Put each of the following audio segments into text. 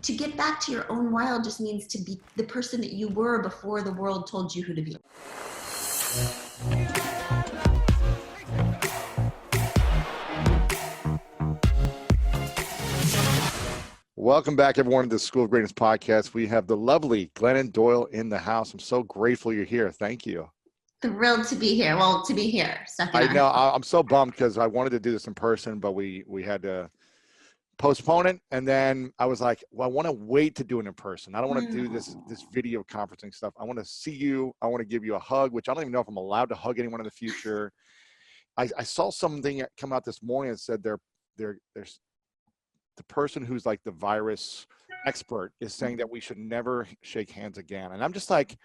to get back to your own wild just means to be the person that you were before the world told you who to be. Welcome back, everyone, to the School of Greatness podcast. We have the lovely Glennon Doyle in the house. I'm so grateful you're here. Thank you. Thrilled to be here. Well, to be here. I know. I'm so bummed because I wanted to do this in person, but we had to postpone it. And then I was like, well, I want to wait to do it in person. I don't want to do this video conferencing stuff. I want to see you. I want to give you a hug, which I don't even know if I'm allowed to hug anyone in the future. I saw something come out this morning that said there's the person who's like the virus expert is saying that we should never shake hands again. And I'm just like,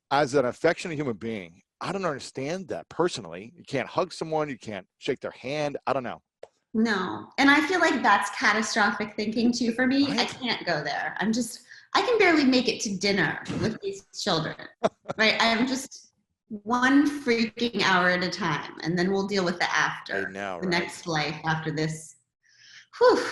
as an affectionate human being, I don't understand that personally. You can't hug someone. You can't shake their hand. I don't know. No. And I feel like that's catastrophic thinking too for me. Right? I can't go there. I can barely make it to dinner with these children, right? I'm just one freaking hour at a time, and then we'll deal with the after. I know, the right? next life after this. Whew.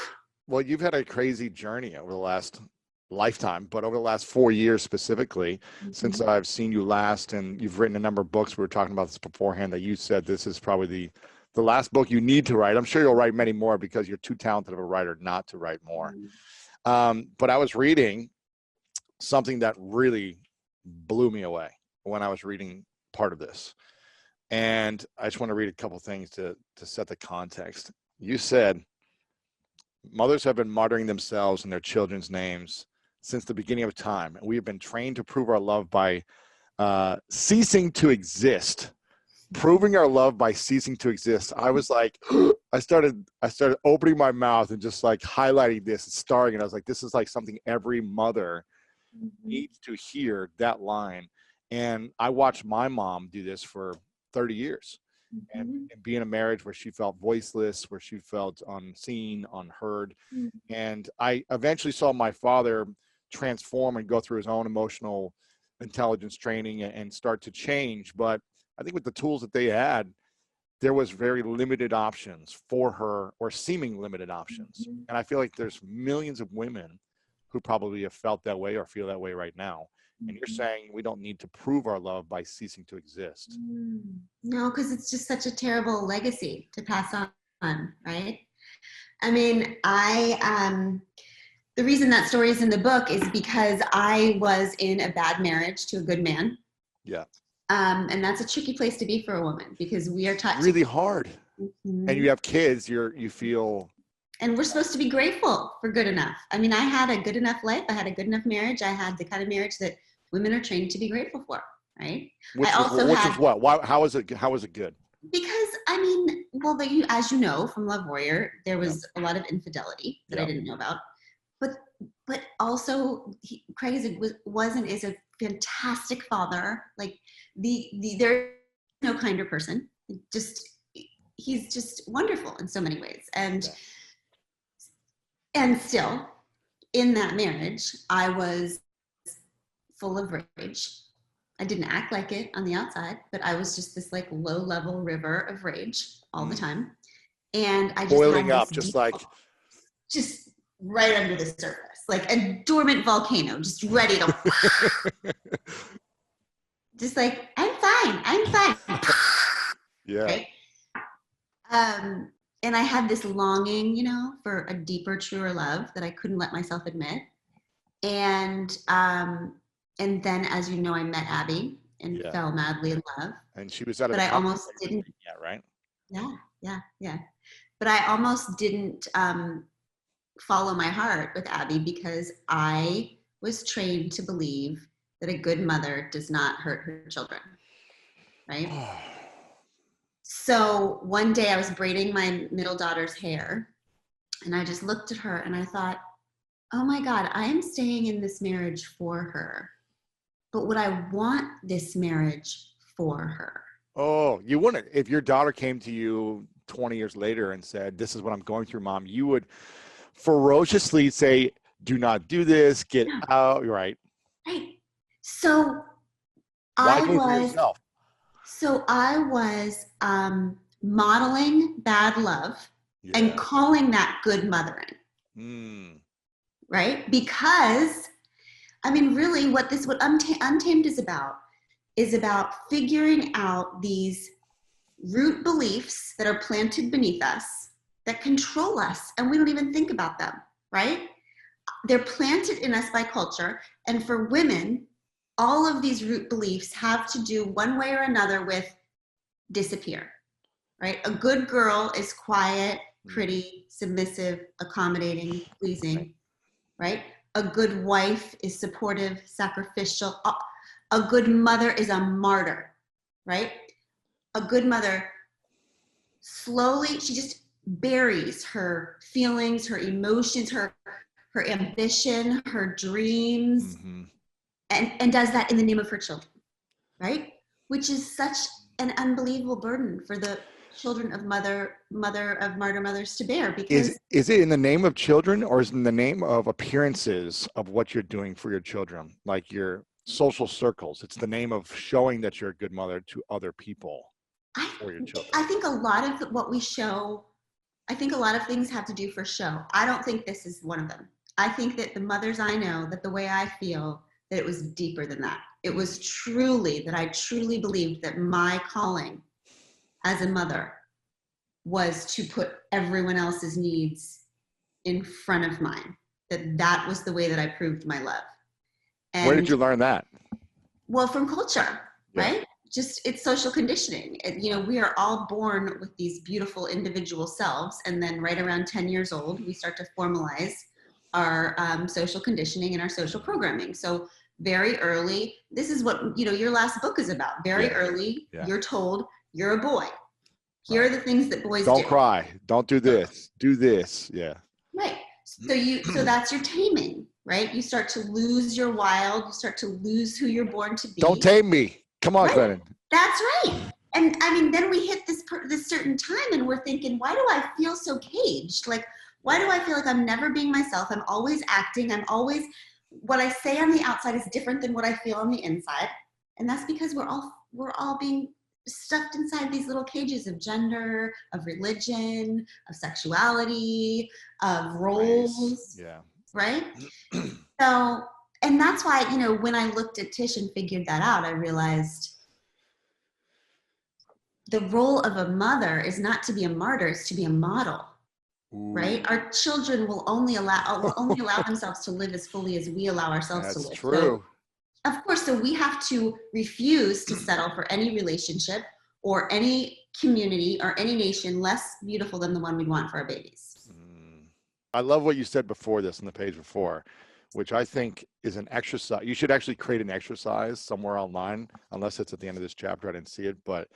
Well, you've had a crazy journey over the last lifetime, but over the last 4 years specifically, since I've seen you last, and you've written a number of books. We were talking about this beforehand, that you said this is probably the last book you need to write. I'm sure you'll write many more because you're too talented of a writer not to write more. But I was reading something that really blew me away when I was reading part of this. And I just want to read a couple things to set the context. You said, mothers have been martyring themselves and their children's names since the beginning of time. And we have been trained to prove our love by ceasing to exist. Proving our love by ceasing to exist. I was like, I started opening my mouth and just like highlighting this and starring it. I was like, this is like something every mother needs to hear, that line. And I watched my mom do this for 30 years. And be in a marriage where she felt voiceless, where she felt unseen, unheard. And I eventually saw my father transform and go through his own emotional intelligence training and start to change. But I think with the tools that they had, there was very limited options for her, or seeming limited options. And I feel like there's millions of women who probably have felt that way or feel that way right now. And you're saying we don't need to prove our love by ceasing to exist. No, because it's just such a terrible legacy to pass on, right? I mean, the reason that story is in the book is because I was in a bad marriage to a good man. Yeah. And that's a tricky place to be for a woman, because we are taught really hard. And you have kids, you feel. And we're supposed to be grateful for good enough. I mean, I had a good enough life. I had a good enough marriage. I had the kind of marriage that women are trained to be grateful for, right? How is it good? Because, I mean, well, as you know from Love Warrior, there was a lot of infidelity that I didn't know about. But also, Craig is a fantastic father. Like, there's no kinder person. He's just wonderful in so many ways. And still, in that marriage, I was full of rage. I didn't act like it on the outside, but I was just this like low-level river of rage all the time. And I just boiling up, just right under the surface, like a dormant volcano, just ready to just like, I'm fine. Yeah. Right? And I had this longing, for a deeper, truer love that I couldn't let myself admit. And then, as you know, I met Abby and fell madly in love. And she was at but I almost didn't. Yeah, right? Yeah. But I almost didn't follow my heart with Abby, because I was trained to believe that a good mother does not hurt her children, right? So one day I was braiding my middle daughter's hair, and I just looked at her and I thought, oh my God, I am staying in this marriage for her. But would I want this marriage for her? Oh, you wouldn't. If your daughter came to you 20 years later and said, this is what I'm going through, Mom, you would ferociously say, do not do this, get out. Right. Right. So I was modeling bad love and calling that good mothering. right? Because, I mean, really what Untamed is about figuring out these root beliefs that are planted beneath us that control us, and we don't even think about them, right? They're planted in us by culture. And for women, all of these root beliefs have to do one way or another with disappear, right? A good girl is quiet, pretty, submissive, accommodating, pleasing, right? A good wife is supportive, sacrificial. A good mother is a martyr, right? A good mother slowly, she just buries her feelings, her emotions, her ambition, her dreams, and does that in the name of her children, right? Which is such an unbelievable burden for the children of martyr mothers to bear. Because is it in the name of children, or is it in the name of appearances of what you're doing for your children, like your social circles? It's the name of showing that you're a good mother to other people for your children. I think a lot of what we show, I think a lot of things have to do for show. I don't think this is one of them. I think that the mothers I know, that the way I feel, that it was deeper than that. It was truly that I truly believed that my calling as a mother was to put everyone else's needs in front of mine. That was the way that I proved my love. And, where did you learn that? Well, from culture, right? Yeah. Just it's social conditioning. You know, we are all born with these beautiful individual selves, and then right around 10 years old, we start to formalize our social conditioning and our social programming. So very early, this is what, you know, your last book is about. Very early, you're told you're a boy. Here are the things that boys do. Don't cry. Don't do this. Do this. Yeah. Right. So that's your taming, right? You start to lose your wild. You start to lose who you're born to be. Don't tame me. Come on, Glennon. That's right. And I mean, then we hit this certain time and we're thinking, why do I feel so caged? Like, why do I feel like I'm never being myself? I'm always acting. I'm always, what I say on the outside is different than what I feel on the inside. And that's because we're all being stuffed inside these little cages of gender, of religion, of sexuality, of roles. Yeah. Right? So, and that's why, you know, when I looked at Tish and figured that out, I realized the role of a mother is not to be a martyr, it's to be a model. Ooh. Right? Our children will only allow themselves to live as fully as we allow ourselves to live. That's true. So, of course, so we have to refuse to settle for any relationship or any community or any nation less beautiful than the one we'd want for our babies. I love what you said before this on the page before, which I think is an exercise. You should actually create an exercise somewhere online, unless it's at the end of this chapter. I didn't see it, but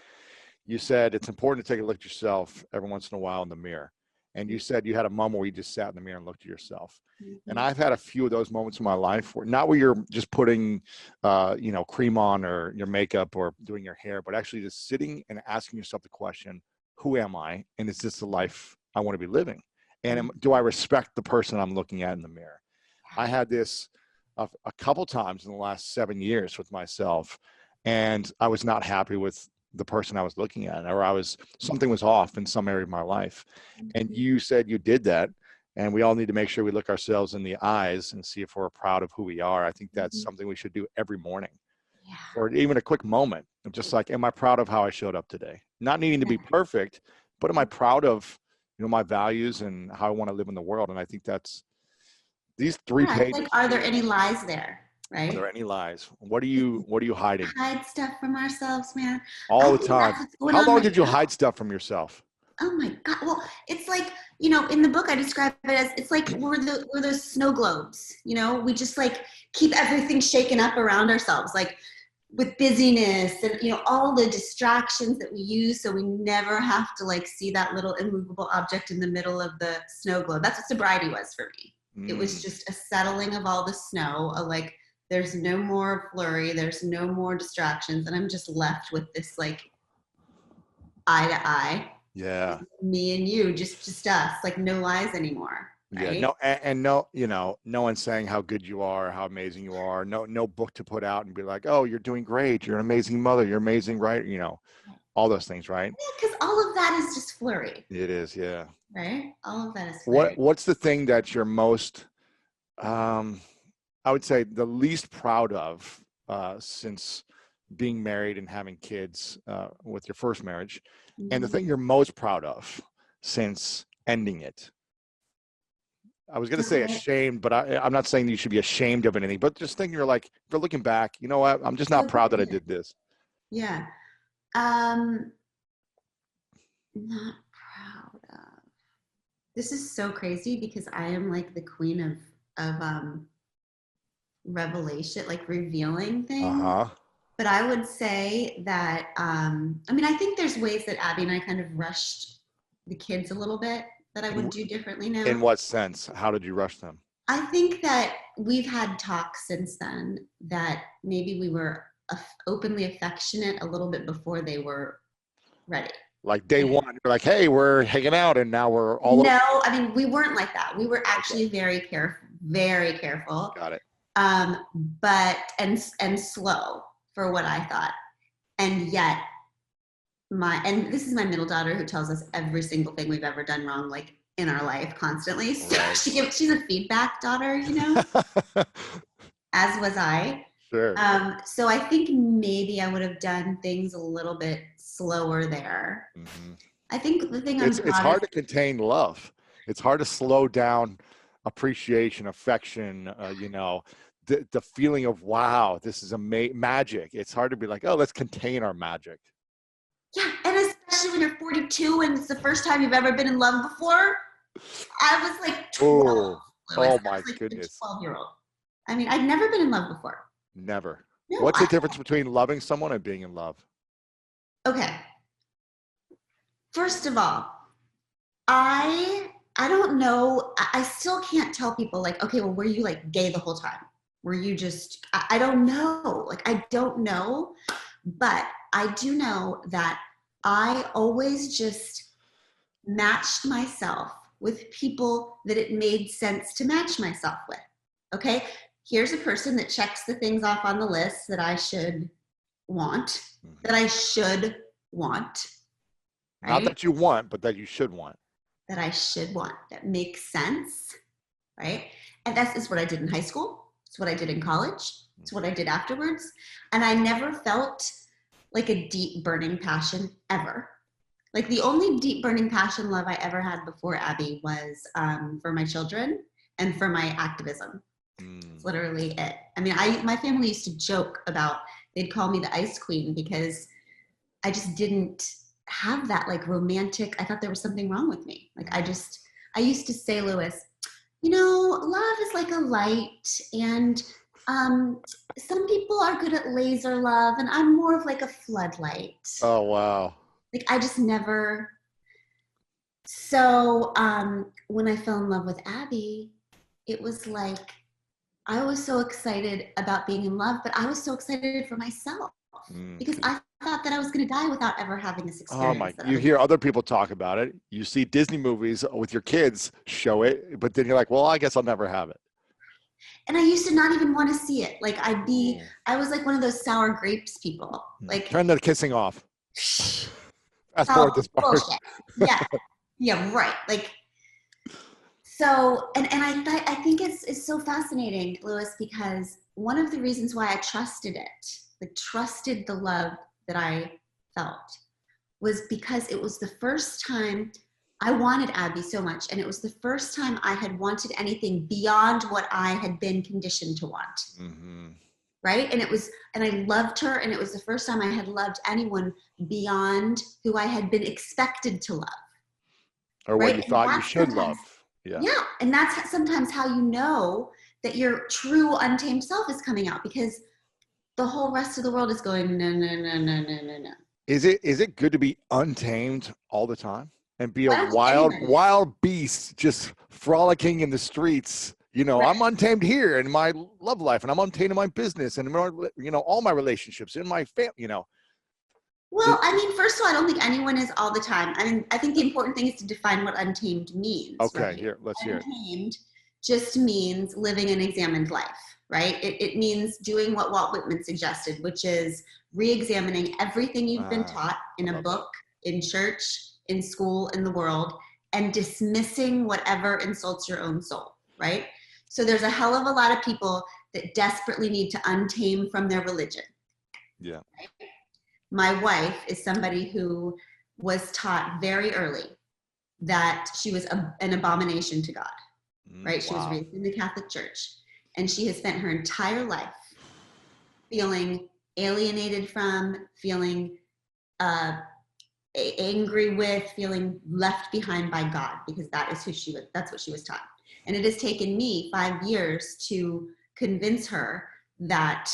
you said it's important to take a look at yourself every once in a while in the mirror. And you said you had a moment where you just sat in the mirror and looked at yourself. Mm-hmm. And I've had a few of those moments in my life where not where you're just putting, cream on or your makeup or doing your hair, but actually just sitting and asking yourself the question, who am I? And is this the life I want to be living? And do I respect the person I'm looking at in the mirror? I had this a couple times in the last 7 years with myself, and I was not happy with the person I was looking at, or something was off in some area of my life. And you said you did that, and we all need to make sure we look ourselves in the eyes and see if we're proud of who we are. I think that's something we should do every morning, or even a quick moment of just like, am I proud of how I showed up today? Not needing to be perfect, but am I proud of, my values and how I want to live in the world? And I think that's these 3 pages. Like, are there any lies there? Right? Are there any lies? What are you hiding? Hide stuff from ourselves, man. All the time. How long did you hide stuff from yourself? Oh my God. Well, it's like, in the book I describe it as, it's like we're those snow globes, we just like keep everything shaken up around ourselves, like with busyness and, all the distractions that we use. So we never have to like see that little immovable object in the middle of the snow globe. That's what sobriety was for me. It was just a settling of all the snow, like, there's no more flurry, there's no more distractions, and I'm just left with this like eye to eye. Yeah. Me and you, just us, like no lies anymore. Right? Yeah. No, no one's saying how good you are, how amazing you are. No book to put out and be like, oh, you're doing great. You're an amazing mother. You're amazing, right? All those things, right? Yeah, because all of that is just flurry. It is, yeah. Right? All of that is flurry. What's the thing that you're most I would say the least proud of since being married and having kids with your first marriage, and the thing you're most proud of since ending it. I was going to say Okay. ashamed, but I'm not saying that you should be ashamed of anything, but just thinking you're like, if you're looking back, you know what? I'm just not proud that I did this. Yeah. Not proud of. This is so crazy because I am like the queen of revelation, like revealing things. Uh-huh. But I would say that I mean, I think there's ways that Abby and I kind of rushed the kids a little bit that I would do differently now. In what sense? How did you rush them? I think that we've had talks since then that maybe we were openly affectionate a little bit before they were ready. Like day one, you're like, hey, we're hanging out, and now we're all No, I mean, we weren't like that. We were actually very careful, very careful. Got it. But and slow for what I thought. And yet and this is my middle daughter who tells us every single thing we've ever done wrong, like in our life constantly. So Right. she's a feedback daughter, you know, as was I. Sure. So I think maybe I would have done things a little bit slower there. Mm-hmm. I think the thing it's hard to contain love. It's hard to slow down appreciation, affection, you know, the feeling of, wow, this is magic. It's hard to be like, oh, let's contain our magic. Yeah, and especially when you're 42 and it's the first time you've ever been in love before. I was like 12. Oh my goodness. 12-year-old. I mean, I'd never been in love before. Never. No, What's the difference between loving someone and being in love? Okay. First of all, I don't know. I still can't tell people like, okay, well, were you like gay the whole time? Were you just, I don't know. Like, I don't know. But I do know that I always just matched myself with people that it made sense to match myself with. Okay? Here's a person that checks the things off on the list that I should want, that I should want. Right? Not that you want, but that you should want. That I should want, that makes sense, right? And that's is what I did in high school. It's what I did in college. It's what I did afterwards. And I never felt like a deep burning passion ever. Like the only deep burning passion love I ever had before Abby was for my children and for my activism. It's literally it. I mean, my family used to joke about, they'd call me the ice queen because I just didn't have that like romantic, I thought there was something wrong with me. Like I used to say, Lewis, you know, love is like a light, and some people are good at laser love, and I'm more of like a floodlight. Oh, wow. Like I just never. So when I fell in love with Abby, it was like, I was so excited about being in love, but I was so excited for myself because I thought that I was going to die without ever having this experience. Oh my! You hear other people talk about it. You see Disney movies with your kids show it, but then you're like, well, I guess I'll never have it. And I used to not even want to see it. Like I was like one of those sour grapes people. Like turn the kissing off. Fast forward this part. Yeah, yeah, right. Like so, and I think it's so fascinating, Lewis, because one of the reasons why I trusted it, like trusted the love that I felt, was because it was the first time I wanted Abby so much, and it was the first time I had wanted anything beyond what I had been conditioned to want. Mm-hmm. Right? And I loved her, and it was the first time I had loved anyone beyond who I had been expected to love. Or what you thought you should love. Yeah. And that's sometimes how you know that your true untamed self is coming out, because the whole rest of the world is going, no, no, no, no, no, no, no. Is it good to be untamed all the time and be a wild beast just frolicking in the streets? You know, right. I'm untamed here in my love life, and I'm untamed in my business, and you know, all my relationships, in my family, you know. Well, I mean, first of all, I don't think anyone is all the time. I mean, I think the important thing is to define what untamed means. Okay, right? let's hear it. Untamed just means living an examined life, right? It means doing what Walt Whitman suggested, which is re-examining everything you've been taught in a book, in church, in school, in the world, and dismissing whatever insults your own soul, right? So there's a hell of a lot of people that desperately need to untame from their religion. Yeah. My wife is somebody who was taught very early that she was an abomination to God, right? She was raised in the Catholic Church, and she has spent her entire life feeling alienated from, feeling angry with, feeling left behind by God, because that is who she was. That's what she was taught. And it has taken me 5 years to convince her that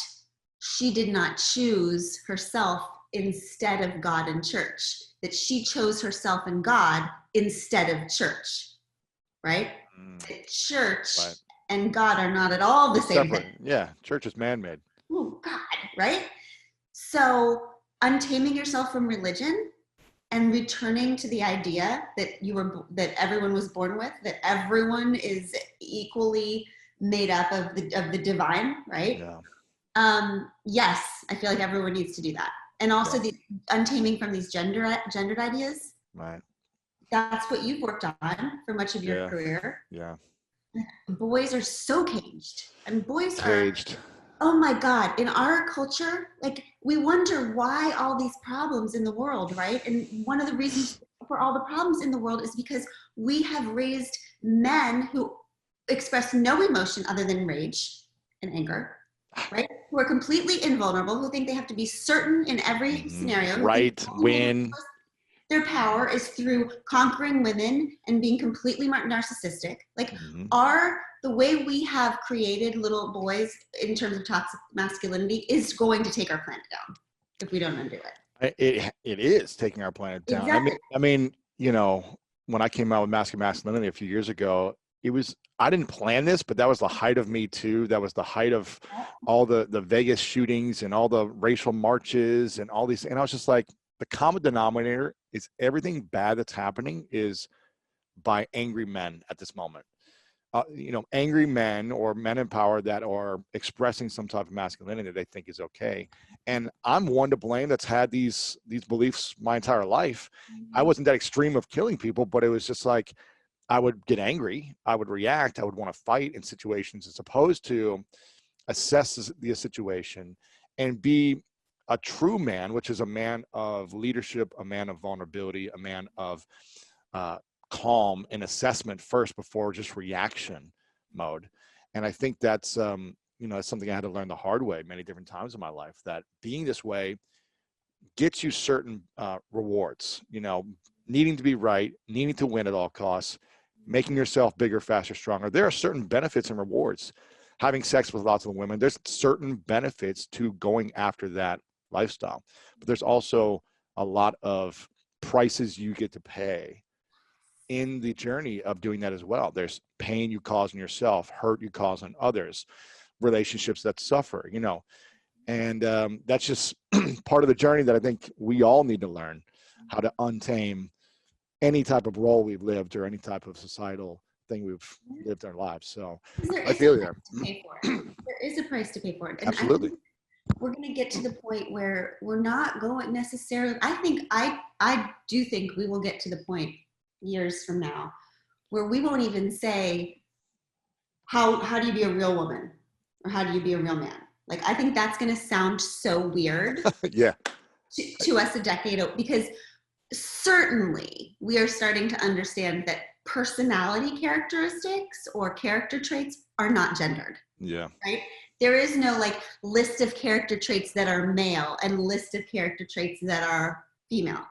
she did not choose herself instead of God and church, that she chose herself and God instead of church, right? That church and God are not at all the same thing. Yeah, church is man-made. Oh God, right? So untaming yourself from religion and returning to the idea that that everyone was born with, that everyone is equally made up of the divine, right? Yeah. Yes, I feel like everyone needs to do that. And also the untaming from these gendered ideas. Right. That's what you've worked on for much of your career. Yeah. Boys are so caged. I mean, boys Caged. Oh my God, in our culture, like we wonder why all these problems in the world, right? And one of the reasons for all the problems in the world is because we have raised men who express no emotion other than rage and anger, right? Who are completely invulnerable, who think they have to be certain in every scenario. Right, win. Their power is through conquering women and being completely narcissistic. Like the way we have created little boys in terms of toxic masculinity is going to take our planet down if we don't undo it. It is taking our planet down. Exactly. I mean, you know, when I came out with Masculine Masculinity a few years ago, I didn't plan this, but that was the height of Me Too. That was the height of all the Vegas shootings and all the racial marches and all these. And I was just like, the common denominator is everything bad that's happening is by angry men at this moment. You know, angry men or men in power that are expressing some type of masculinity that they think is okay. And I'm one to blame that's had these beliefs my entire life. I wasn't that extreme of killing people, but it was just like, I would get angry. I would react. I would want to fight in situations as opposed to assess the situation and be a true man, which is a man of leadership, a man of vulnerability, a man of calm and assessment first before just reaction mode. And I think that's, you know, that's something I had to learn the hard way many different times in my life, that being this way gets you certain rewards, you know, needing to be right, needing to win at all costs, making yourself bigger, faster, stronger. There are certain benefits and rewards. Having sex with lots of women, there's certain benefits to going after that lifestyle. But there's also a lot of prices you get to pay in the journey of doing that as well. There's pain you cause on yourself, hurt you cause on others, relationships that suffer, you know. And that's just part of the journey that I think we all need to learn how to untame any type of role we've lived or any type of societal thing we've lived our lives. So I feel you there. There is a price to pay for it. And absolutely. I think we're going to get to the point where we're not going necessarily. I do think we will get to the point years from now where we won't even say, how do you be a real woman? Or how do you be a real man? Like, I think that's going to sound so weird yeah. to us a decade ago, because certainly we are starting to understand that personality characteristics or character traits are not gendered. Yeah. Right? There is no like list of character traits that are male and list of character traits that are female.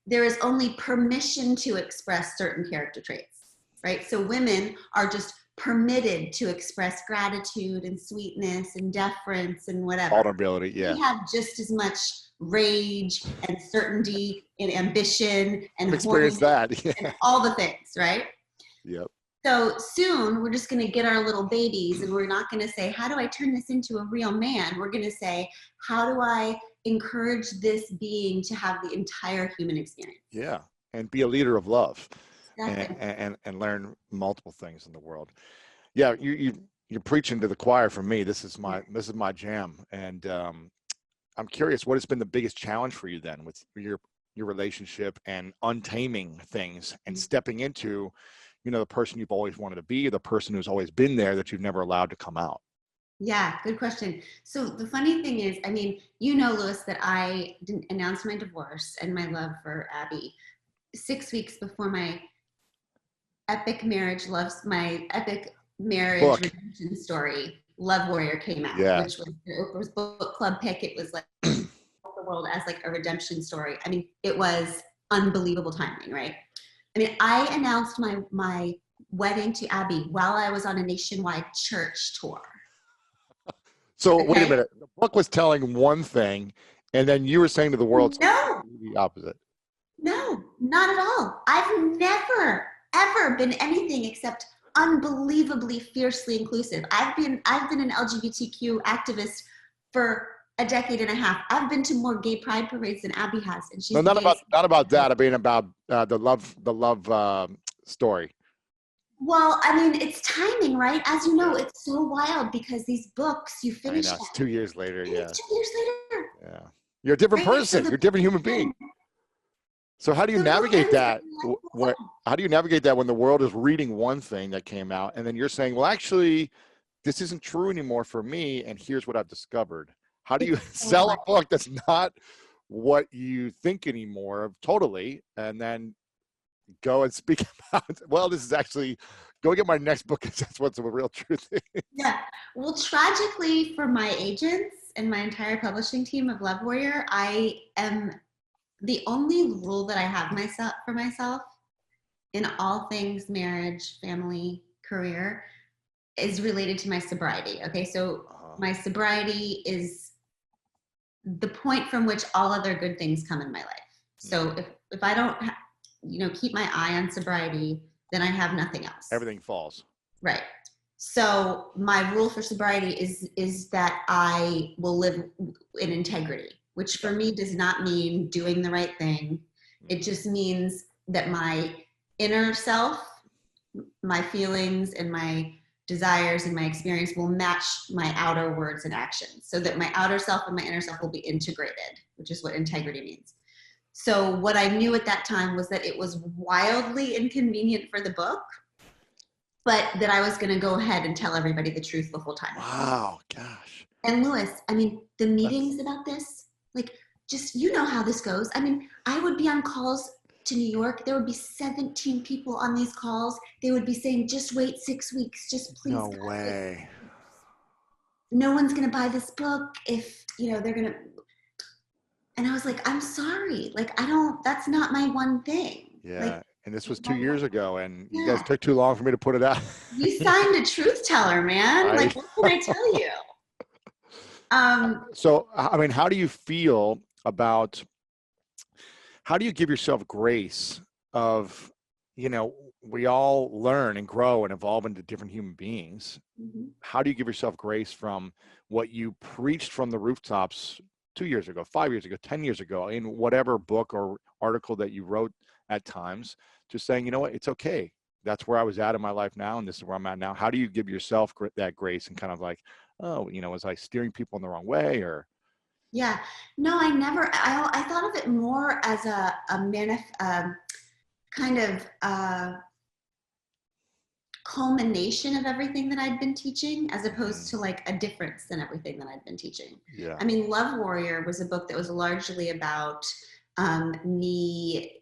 There is only permission to express certain character traits, right? So women are just permitted to express gratitude and sweetness and deference and whatever. Vulnerability, yeah. We have just as much rage and certainty and ambition and experience that. Yeah. and all the things, right? Yep. So soon we're just going to get our little babies and we're not going to say, how do I turn this into a real man? We're going to say, how do I encourage this being to have the entire human experience? Yeah. And be a leader of love. Exactly. And learn multiple things in the world. Yeah, you're preaching to the choir for me. This is my jam. And I'm curious, what has been the biggest challenge for you then with your relationship and untaming things and stepping into the person you've always wanted to be, the person who's always been there that you've never allowed to come out? Yeah, good question. So the funny thing is, I mean, Lewis, that I didn't announce my divorce and my love for Abby 6 weeks before my epic marriage Book. redemption story, Love Warrior, came out, Yeah. which was Oprah's book club pick. It was like the world as like a redemption story. I mean, it was unbelievable timing, right? I mean, I announced my wedding to Abby while I was on a nationwide church tour. So Okay? wait a minute. The book was telling one thing, and then you were saying to the world No, the opposite. no, not at all. I've never, ever been anything except unbelievably fiercely inclusive. I've been an LGBTQ activist for a decade and a half. I've been to more gay pride parades than Abby has, and she's No, the gayest. not about that. I mean about the love story. Well, I mean, it's timing, right? As you know, it's so wild because these books, you I finish know, them, it's 2 years later. and Yeah. it's 2 years later. Yeah. You're a different Right? So person. You're a different human being. So how do you the book navigate ends that? like, How do you navigate that when the world is reading one thing that came out, and then you're saying, well, actually, this isn't true anymore for me, and here's what I've discovered? How do you sell a book that's not what you think anymore, totally, and then go and speak about, well, this is actually, go get my next book, because that's what the real truth is. Yeah. Well, tragically for my agents and my entire publishing team of Love Warrior, I am the only rule that I have for myself in all things marriage, family, career is related to my sobriety. Okay. So my sobriety is the point from which all other good things come in my life. So if I don't, keep my eye on sobriety, then I have nothing else. Everything falls. Right. So my rule for sobriety is that I will live in integrity, which for me does not mean doing the right thing. It just means that my inner self, my feelings and my desires and my experience will match my outer words and actions, so that my outer self and my inner self will be integrated, which is what integrity means. So what I knew at that time was that it was wildly inconvenient for the book, but that I was going to go ahead and tell everybody the truth the whole time. Wow, gosh. And Lewis, I mean, the meetings about this, like, just, how this goes. I mean, I would be on calls to New York. There would be 17 people on these calls. They would be saying, just wait 6 weeks. Just please. No way. No one's going to buy this book if, they're going to. And I was like, I'm sorry. Like, that's not my one thing. Yeah. Like, and this was 2 years ago, and you guys took too long for me to put it out. You signed a truth teller, man. Like, what can I tell you? So, I mean, how do you feel about, how do you give yourself grace of, we all learn and grow and evolve into different human beings. Mm-hmm. How do you give yourself grace from what you preached from the rooftops 2 years ago, 5 years ago, 10 years ago, in whatever book or article that you wrote at times, just saying, you know what, it's okay. That's where I was at in my life now, and this is where I'm at now. How do you give yourself that grace and kind of like, oh, was I steering people in the wrong way, or? Yeah, no, I thought of it more as a kind of culmination of everything that I'd been teaching, as opposed to like a difference in everything that I'd been teaching. Yeah. I mean, Love Warrior was a book that was largely about me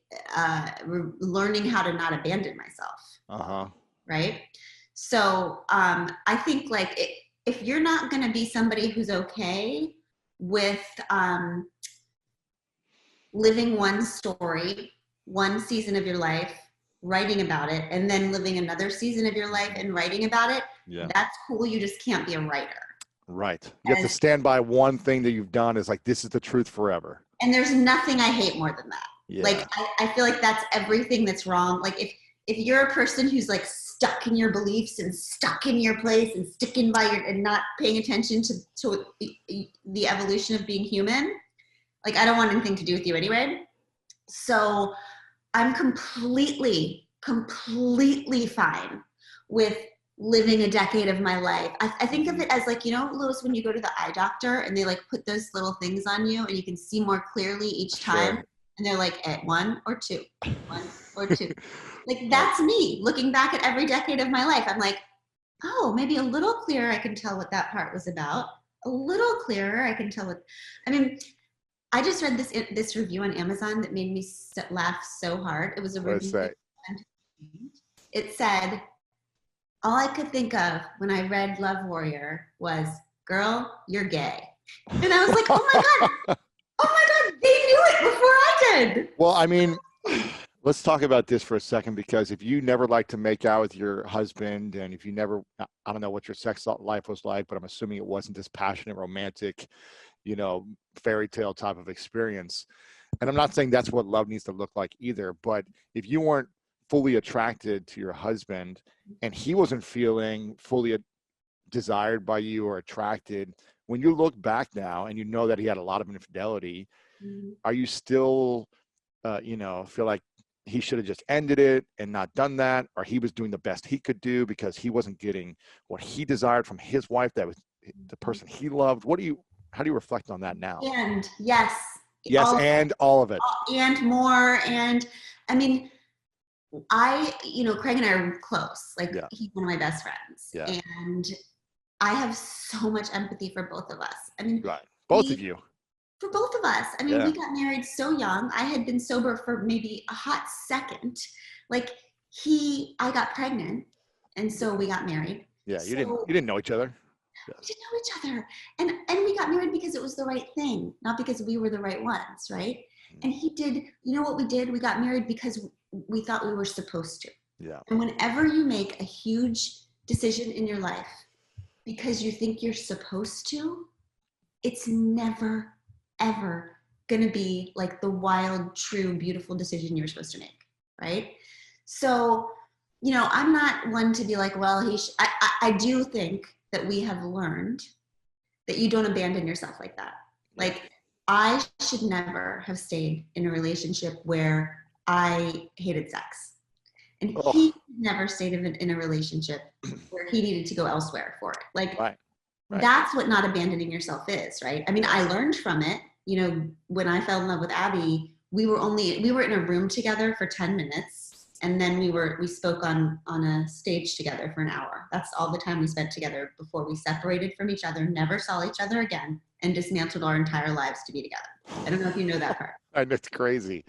learning how to not abandon myself. Right. So I think like if you're not going to be somebody who's okay with living one story, one season of your life, writing about it, and then living another season of your life and writing about it, that's cool. You just can't be a writer. Right. You have to stand by one thing that you've done, is like, this is the truth forever. And there's nothing I hate more than that. Yeah. Like, I feel like that's everything that's wrong. Like if you're a person who's like stuck in your beliefs and stuck in your place and sticking by and not paying attention to the evolution of being human, like, I don't want anything to do with you anyway. So I'm completely fine with living a decade of my life. I think of it as like, Louis, when you go to the eye doctor and they like put those little things on you and you can see more clearly each time. Sure. And they're like at 1 or 2, 1 or two. Like, that's me looking back at every decade of my life. I'm like, oh, maybe a little clearer I can tell what that part was about. A little clearer I can tell what, I mean, I just read this review on Amazon that made me laugh so hard. It was a Let's review. say. It said, all I could think of when I read Love Warrior was, girl, you're gay. And I was like, oh my God, they knew it before I did. Well, I mean, let's talk about this for a second, because if you never like to make out with your husband, and if you never, I don't know what your sex life was like, but I'm assuming it wasn't this passionate, romantic, you know, fairy tale type of experience. And I'm not saying that's what love needs to look like either, but if you weren't fully attracted to your husband and he wasn't feeling fully desired by you or attracted, when you look back now and you know that he had a lot of infidelity, are you still, you know, feel like he should have just ended it and not done that, or he was doing the best he could do because he wasn't getting what he desired from his wife, that was the person he loved? How do you reflect on that now? And yes, And all of it, and more. And I mean, you know, Craig and I are close. Like, he's one of my best friends. Yeah. And I have so much empathy for both of us. I mean, right. Both of you. For both of us. I mean, we got married so young. I had been sober for maybe a hot second. Like, I got pregnant, and so we got married. Yeah, you didn't know each other. We didn't know each other. And we got married because it was the right thing, not because we were the right ones, right? And he did, you know what we did? We got married because we thought we were supposed to. Yeah. And whenever you make a huge decision in your life because you think you're supposed to, it's never, ever going to be like the wild, true, beautiful decision you're supposed to make, right? So, you know, I'm not one to be like, well, I do think that we have learned that you don't abandon yourself like that. Like, I should never have stayed in a relationship where I hated sex. And he never stayed in a relationship where he needed to go elsewhere for it. Like, that's what not abandoning yourself is, right? I mean, I learned from it. You know, when I fell in love with Abby, we were in a room together for 10 minutes. And then we spoke on a stage together for an hour. That's all the time we spent together before we separated from each other, never saw each other again, and dismantled our entire lives to be together. I don't know if you know that part. It's crazy.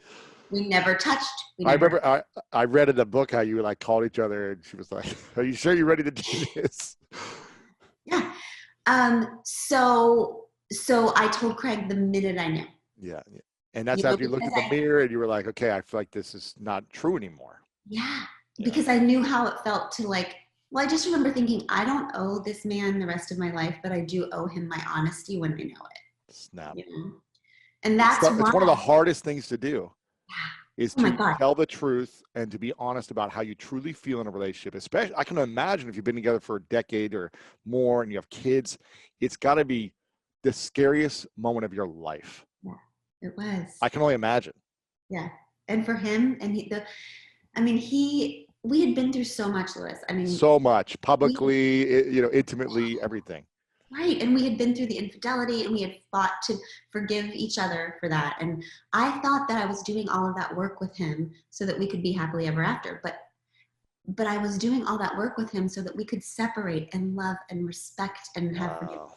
We never touched. I remember I read in the book how you like called each other, and she was like, "Are you sure you're ready to do this?" Yeah. So I told Craig the minute I knew. Yeah. And that's after you looked in the mirror and you were like, okay, I feel like this is not true anymore. Yeah. Because I knew how it felt to, like, well, I just remember thinking, I don't owe this man the rest of my life, but I do owe him my honesty when I know it. Snap. You know? And that's it's one of the hardest things to do. Is to God. tell the truth and to be honest about how you truly feel in a relationship. Especially, I can imagine if you've been together for a decade or more and you have kids, it's got to be the scariest moment of your life. Yeah, it was. I can only imagine. Yeah. And for him, and we had been through so much, Lewis. I mean, so much publicly, you know, intimately, everything. Right. And we had been through the infidelity, and we had fought to forgive each other for that. And I thought that I was doing all of that work with him so that we could be happily ever after. But I was doing all that work with him so that we could separate and love and respect and have forgiveness,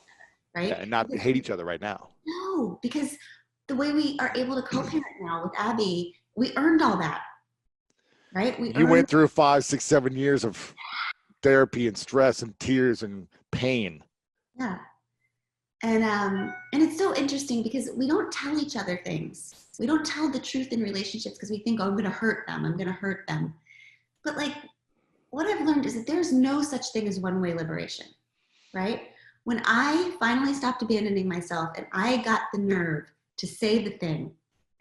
right? Yeah, and not hate each other right now. No, because the way we are able to co-parent now with Abby, we earned all that, right? You went through 5, 6, 7 years of therapy and stress and tears and pain. Yeah. And it's so interesting because we don't tell each other things. We don't tell the truth in relationships because we think, oh, I'm going to hurt them. But like, what I've learned is that there's no such thing as one-way liberation, right? When I finally stopped abandoning myself and I got the nerve to say the thing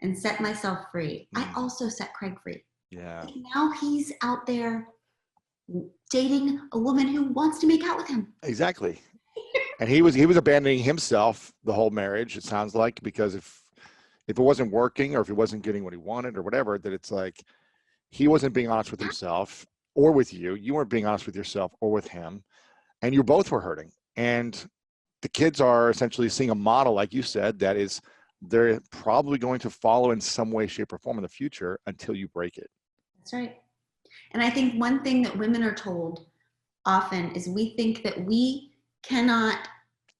and set myself free, I also set Craig free. Yeah. Like, now he's out there dating a woman who wants to make out with him. Exactly. And he was abandoning himself the whole marriage, it sounds like, because if it wasn't working or if he wasn't getting what he wanted or whatever, that it's like he wasn't being honest with himself or with you. You weren't being honest with yourself or with him. And you both were hurting. And the kids are essentially seeing a model, like you said, that is they're probably going to follow in some way, shape, or form in the future until you break it. That's right. And I think one thing that women are told often is we think that we cannot,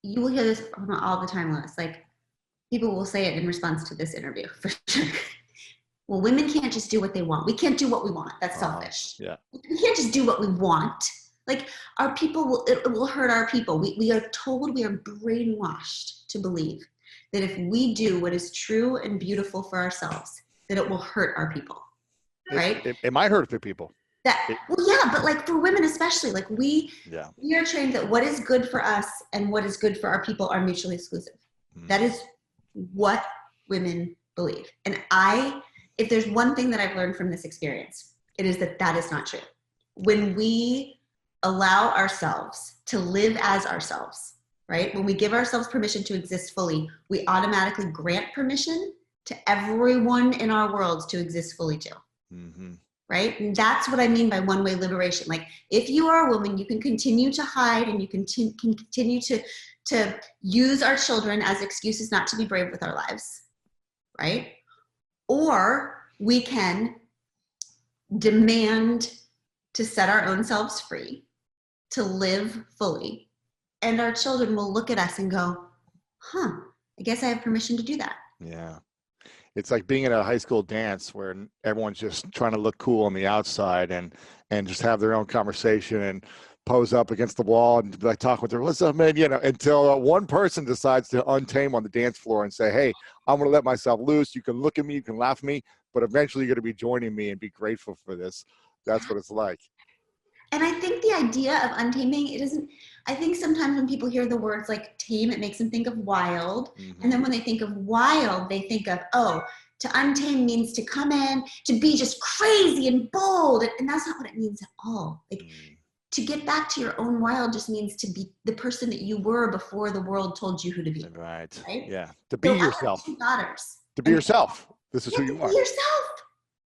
you will hear this from all the time, Lois, like people will say it in response to this interview for sure. Well, women can't just do what they want. We can't do what we want. That's selfish. Yeah. We can't just do what we want. Like our people will, it will hurt our people. We are told, we are brainwashed to believe that if we do what is true and beautiful for ourselves, that it will hurt our people, right? It might hurt the people. Well, yeah, but like for women especially, like we are trained that what is good for us and what is good for our people are mutually exclusive. That is what women believe. And if there's one thing that I've learned from this experience, it is that that is not true. When we allow ourselves to live as ourselves, right? When we give ourselves permission to exist fully, we automatically grant permission to everyone in our world to exist fully too. Right? And that's what I mean by one-way liberation. Like if you are a woman, you can continue to hide and you can continue to use our children as excuses not to be brave with our lives, right? Or we can demand to set our own selves free, to live fully, and our children will look at us and go, huh, I guess I have permission to do that. Yeah. It's like being at a high school dance where everyone's just trying to look cool on the outside and just have their own conversation and pose up against the wall and like talk with her, what's up, man? You know, until one person decides to untame on the dance floor and say, hey, I'm going to let myself loose. You can look at me, you can laugh at me, but eventually you're going to be joining me and be grateful for this. That's what it's like. And I think the idea of untaming, I think sometimes when people hear the words like tame, it makes them think of wild. And then when they think of wild, they think of, to untame means to come in, to be just crazy and bold. And that's not what it means at all. Like to get back to your own wild just means to be the person that you were before the world told you who to be. Right? Yeah. To be yourself. I have 2 daughters. To be yourself. This is who you are. Be yourself.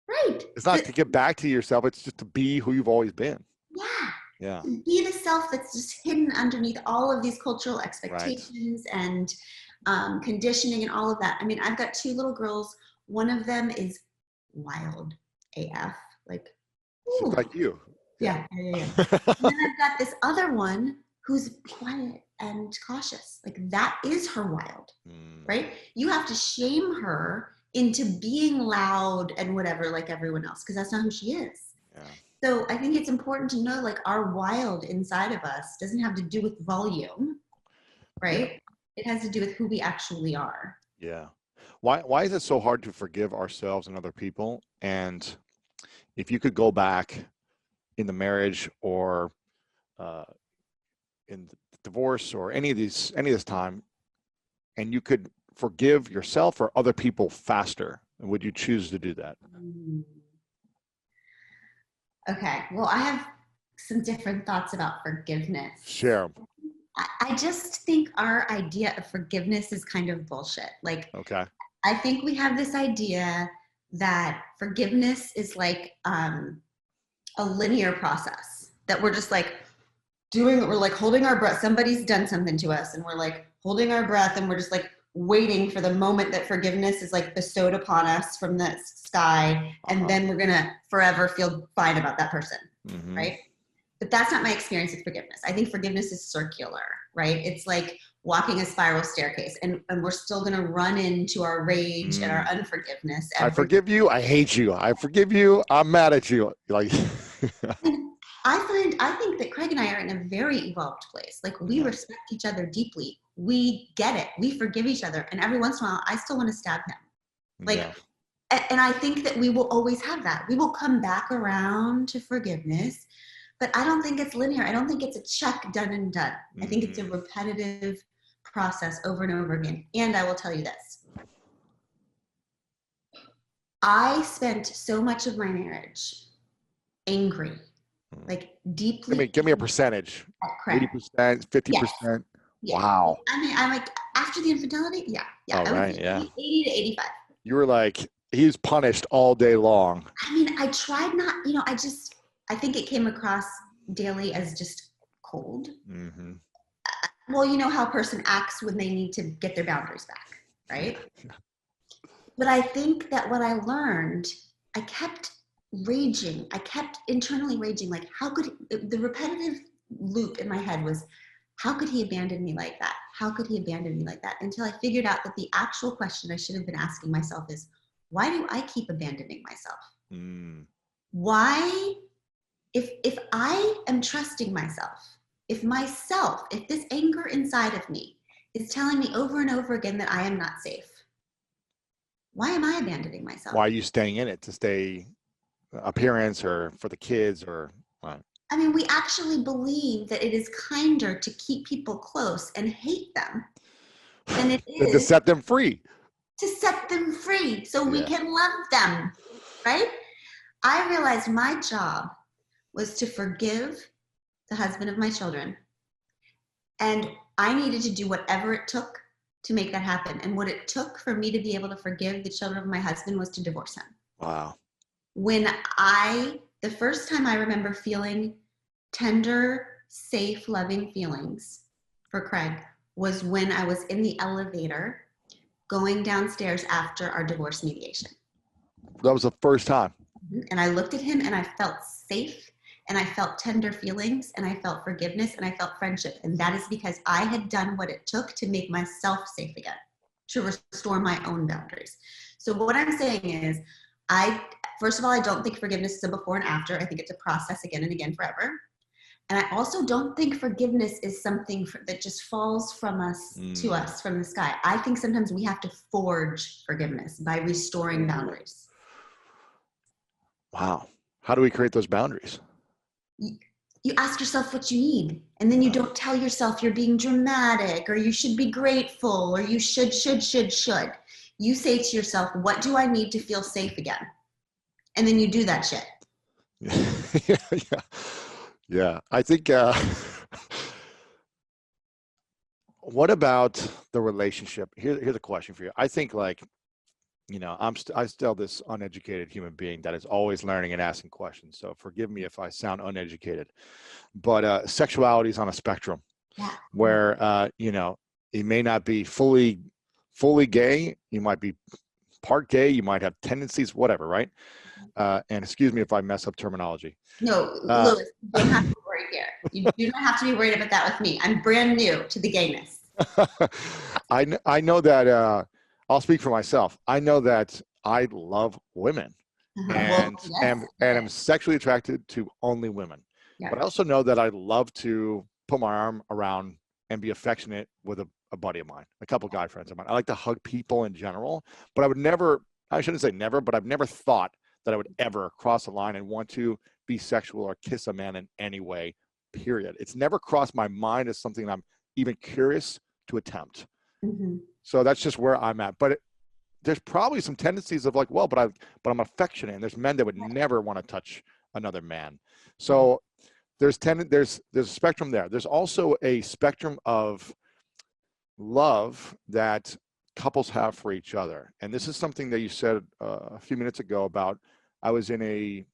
Right. It's not to get back to yourself. It's just to be who you've always been. Yeah. Be the self that's just hidden underneath all of these cultural expectations and conditioning and all of that. I mean, I've got 2 little girls. One of them is wild AF, like, she's like you. Yeah. And then I've got this other one who's quiet and cautious. Like that is her wild, right? You have to shame her into being loud and whatever like everyone else, because that's not who she is. Yeah. So I think it's important to know like our wild inside of us doesn't have to do with volume, right? It has to do with who we actually are. Yeah. Why is it so hard to forgive ourselves and other people? And if you could go back in the marriage or in the divorce or any of this time, and you could forgive yourself or other people faster, would you choose to do that? Okay, well, I have some different thoughts about forgiveness. Share them. I just think our idea of forgiveness is kind of bullshit. Like, okay. I think we have this idea that forgiveness is like a linear process, that we're just like we're like holding our breath. Somebody's done something to us and we're like holding our breath and we're just like waiting for the moment that forgiveness is like bestowed upon us from the sky. And then we're going to forever feel fine about that person. Right. But that's not my experience with forgiveness. I think forgiveness is circular, right? It's like walking a spiral staircase and we're still going to run into our rage and our unforgiveness. I forgive you. I hate you. I forgive you. I'm mad at you. Like, I think that Craig and I are in a very evolved place. Like we respect each other deeply. We get it. We forgive each other. And every once in a while, I still want to stab him. Like, and I think that we will always have that. We will come back around to forgiveness, but I don't think it's linear. I don't think it's a check done and done. I think it's a repetitive process over and over again. And I will tell you this. I spent so much of my marriage angry, like deeply. Give me a percentage. 80%, 50%. Yeah. Wow. I mean, I'm like, after the infidelity, Oh, right, 80 to 85. You were like, he's punished all day long. I mean, I tried not, I think it came across daily as just cold. Well, you know how a person acts when they need to get their boundaries back, right? But I think that what I learned, I kept raging. I kept internally raging, like, how could the repetitive loop in my head was, how could he abandon me like that? How could he abandon me like that? Until I figured out that the actual question I should have been asking myself is, why do I keep abandoning myself? Mm. Why, if I am trusting myself, if this anger inside of me is telling me over and over again that I am not safe, why am I abandoning myself? Why are you staying in it? To stay appearance or for the kids or what? I mean, we actually believe that it is kinder to keep people close and hate them than it Than to is set them free. to set them free so we Yeah. can love them, right? I realized my job was to forgive the husband of my children, and I needed to do whatever it took to make that happen. And what it took for me to be able to forgive the children of my husband was to divorce him. Wow. The first time I remember feeling tender, safe, loving feelings for Craig was when I was in the elevator going downstairs after our divorce mediation. That was the first time. And I looked at him and I felt safe, and I felt tender feelings, and I felt forgiveness, and I felt friendship. And that is because I had done what it took to make myself safe again, to restore my own boundaries. So what I'm saying is, first of all, I don't think forgiveness is a before and after. I think it's a process again and again forever. And I also don't think forgiveness is something that just falls from us to us from the sky. I think sometimes we have to forge forgiveness by restoring boundaries. Wow. How do we create those boundaries? You ask yourself what you need, and then you don't tell yourself you're being dramatic or you should be grateful or you should. You say to yourself, what do I need to feel safe again? And then you do that shit. Yeah. I think, what about the relationship? Here's a question for you. I think, like, I'm still this uneducated human being that is always learning and asking questions. So forgive me if I sound uneducated, but sexuality is on a spectrum. Yeah. Where, it may not be fully gay. You might be part gay. You might have tendencies, whatever. Right. And excuse me if I mess up terminology. No, Louis, you don't have to be worried here. You do not have to be worried about that with me. I'm brand new to the gayness. I know that, I'll speak for myself. I know that I love women and am sexually attracted to only women. Yeah. But I also know that I love to put my arm around and be affectionate with a buddy of mine, a couple guy friends of mine. I like to hug people in general, but I shouldn't say never, but I've never thought that I would ever cross a line and want to be sexual or kiss a man in any way, period. It's never crossed my mind as something I'm even curious to attempt. Mm-hmm. So that's just where I'm at. But there's probably some tendencies of like, well, but I'm affectionate, and there's men that would never want to touch another man. So there's a spectrum there. There's also a spectrum of love that couples have for each other. And this is something that you said a few minutes ago about, I was in it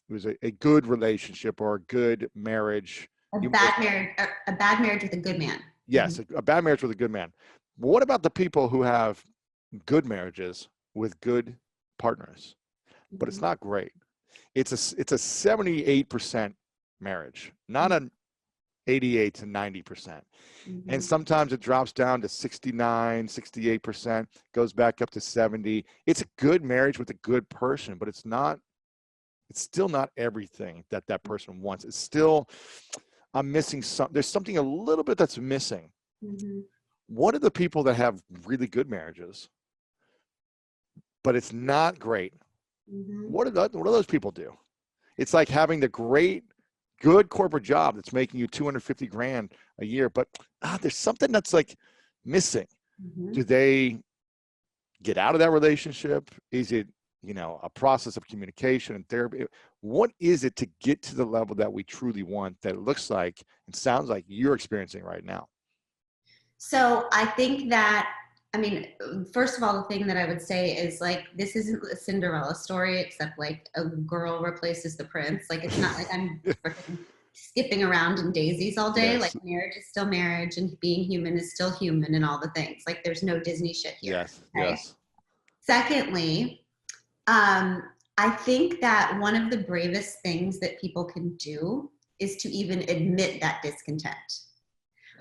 was a good relationship or a good marriage. A bad marriage with a good man. Yes, mm-hmm. A bad marriage with a good man. But what about the people who have good marriages with good partners, but it's not great? It's a 78% marriage, not an 88 to 90%. Mm-hmm. And sometimes it drops down to 69, 68%, goes back up to 70. It's a good marriage with a good person, but it's still not everything that person wants. It's still, I'm missing something. There's something a little bit that's missing. Mm-hmm. What are the people that have really good marriages, but it's not great? Mm-hmm. What do those people do? It's like having the good corporate job that's making you $250,000 a year, but there's something that's like missing. Mm-hmm. Do they get out of that relationship? Is it, a process of communication and therapy? What is it to get to the level that we truly want, that it looks like and sounds like you're experiencing right now? So I think that, first of all, the thing that I would say is, like, this isn't a Cinderella story, except like a girl replaces the prince. Like, it's not like I'm skipping around in daisies all day. Yes. Like, marriage is still marriage, and being human is still human, and all the things. Like, there's no Disney shit here. Yes. Right? Yes. Secondly, I think that one of the bravest things that people can do is to even admit that discontent.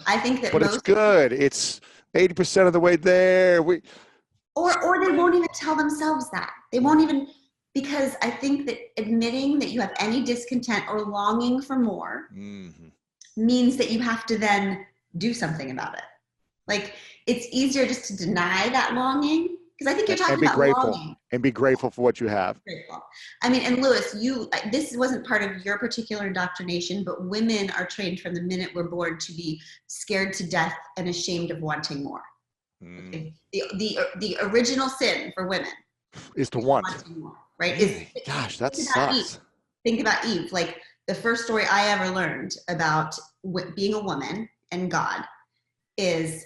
I think that But it's most, good. It's 80% of the way there. or they won't even tell themselves that. They won't even, because I think that admitting that you have any discontent or longing for more means that you have to then do something about it. Like, it's easier just to deny that longing, because I think you're and talking be about grateful longing. and be grateful for what you have. Grateful. I mean, and Lewis, this wasn't part of your particular indoctrination, but women are trained from the minute we're born to be scared to death and ashamed of wanting more. Okay? The original sin for women is to is want. wanting more, right? Really? Gosh, that sucks. Think about Eve. Like, the first story I ever learned about being a woman and God is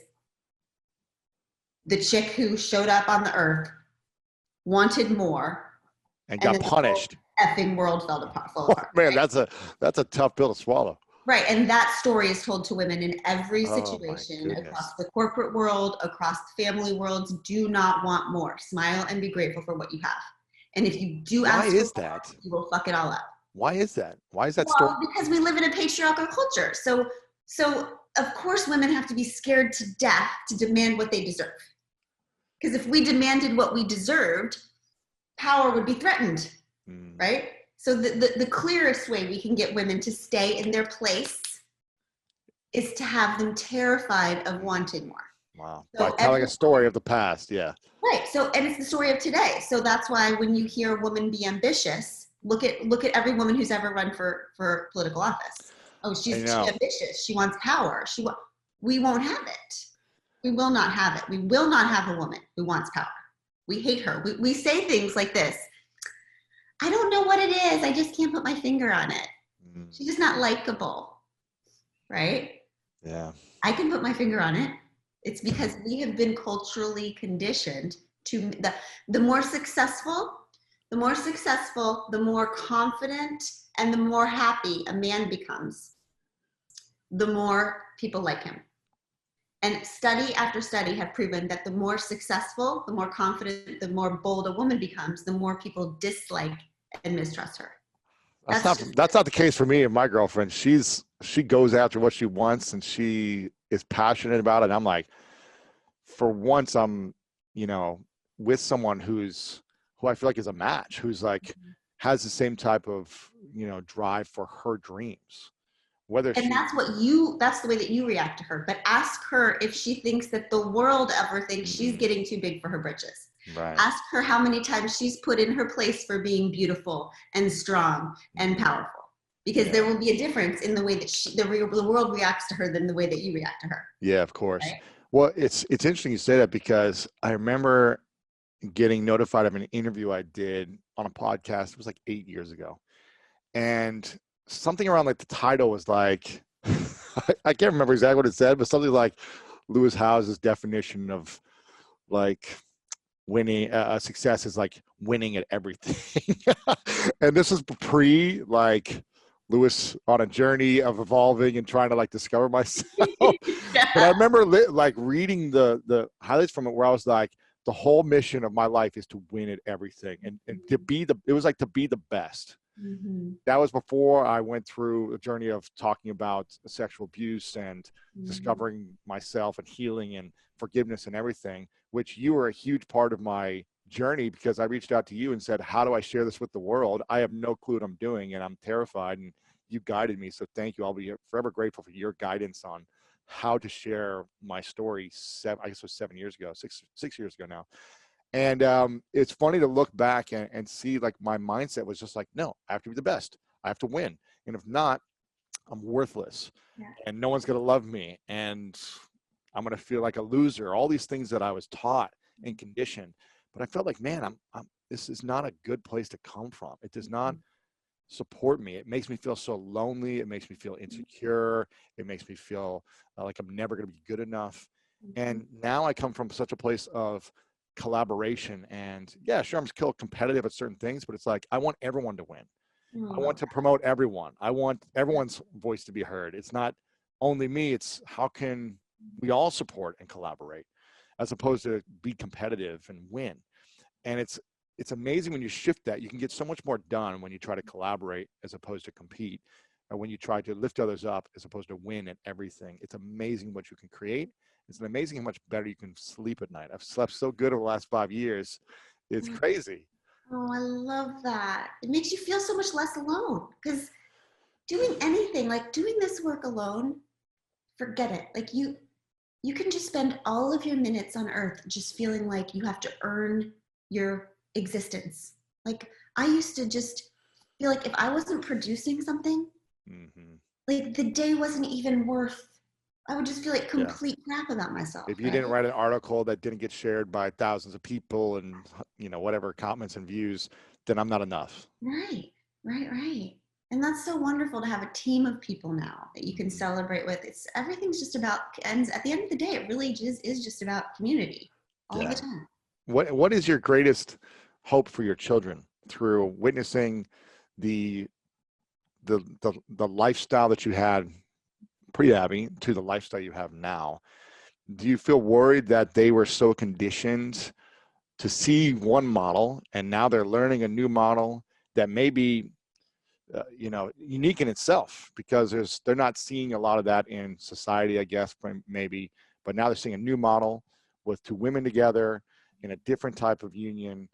the chick who showed up on the earth, wanted more, and got punished. The whole effing world fell apart. Oh, man, right? That's a tough pill to swallow. Right, and that story is told to women in every situation across the corporate world, across the family worlds. Do not want more. Smile and be grateful for what you have. And if you do ask for more, you will fuck it all up. Why is that? Why is that story? Because we live in a patriarchal culture. So of course women have to be scared to death to demand what they deserve. Because if we demanded what we deserved, power would be threatened, right? So the clearest way we can get women to stay in their place is to have them terrified of wanting more. Wow. So by telling a story of the past, yeah. Right. So, and it's the story of today. So that's why when you hear a woman be ambitious, look at every woman who's ever run for political office. Oh, she's ambitious. She wants power. We won't have it. We will not have it. We will not have a woman who wants power. We hate her. We say things like this. I don't know what it is. I just can't put my finger on it. She's just not likable, right? Yeah. I can put my finger on it. It's because we have been culturally conditioned to the more successful, the more confident, and the more happy a man becomes, the more people like him. And study after study have proven that the more successful, the more confident, the more bold a woman becomes, the more people dislike and mistrust her. That's not the case for me and my girlfriend. She goes after what she wants and she is passionate about it. And I'm like, for once I'm, with someone who I feel like is a match, who's like, has the same type of, drive for her dreams. That's the way that you react to her. But ask her if she thinks that the world ever thinks she's getting too big for her britches. Right. Ask her how many times she's put in her place for being beautiful and strong and powerful. Because there will be a difference in the way that the world reacts to her than the way that you react to her. Yeah, of course. Right? Well, it's interesting you say that, because I remember getting notified of an interview I did on a podcast. It was like 8 years ago. And something around like the title was like, I can't remember exactly what it said, but something like Lewis Howes's definition of like winning success is like winning at everything. And this is pre like Lewis on a journey of evolving and trying to like discover myself. But I remember like reading the highlights from it where I was like, the whole mission of my life is to win at everything and to be it was like to be the best. That was before I went through a journey of talking about sexual abuse and discovering myself and healing and forgiveness and everything, which you were a huge part of my journey, because I reached out to you and said, how do I share this with the world? I have no clue what I'm doing and I'm terrified, and you guided me. So thank you. I'll be forever grateful for your guidance on how to share my story. I guess it was 7 years ago, six years ago now. And it's funny to look back and see like my mindset was just like, no, I have to be the best. I have to win. And if not, I'm worthless and no one's going to love me. And I'm going to feel like a loser. All these things that I was taught and conditioned. But I felt like, man, this is not a good place to come from. It does not support me. It makes me feel so lonely. It makes me feel insecure. It makes me feel like I'm never going to be good enough. And now I come from such a place of collaboration, and yeah, sure, I'm still competitive at certain things, but it's like I want everyone to win. I want to promote everyone. I want everyone's voice to be heard. It's not only me. It's how can we all support and collaborate, as opposed to be competitive and win. And it's it's amazing when you shift that. You can get so much more done when you try to collaborate as opposed to compete, or when you try to lift others up as opposed to win at everything. It's amazing what you can create. It's amazing how much better you can sleep at night. I've slept so good over the last 5 years. It's crazy. Oh, I love that. It makes you feel so much less alone, because doing anything, like doing this work alone, forget it. Like you can just spend all of your minutes on earth just feeling like you have to earn your existence. Like I used to just feel like if I wasn't producing something, like the day wasn't even worth, I would just feel like complete crap about myself. If you didn't write an article that didn't get shared by thousands of people and, you know, whatever comments and views, then I'm not enough. Right. And that's so wonderful to have a team of people now that you can celebrate with. Everything's just about, and at the end of the day, it really just is just about community all the time. What is your greatest hope for your children through witnessing the lifestyle that you had pre-Abby to the lifestyle you have now? Do you feel worried that they were so conditioned to see one model and now they're learning a new model that may be you know, unique in itself, because they're not seeing a lot of that in society, I guess, maybe, but now they're seeing a new model with two women together in a different type of union.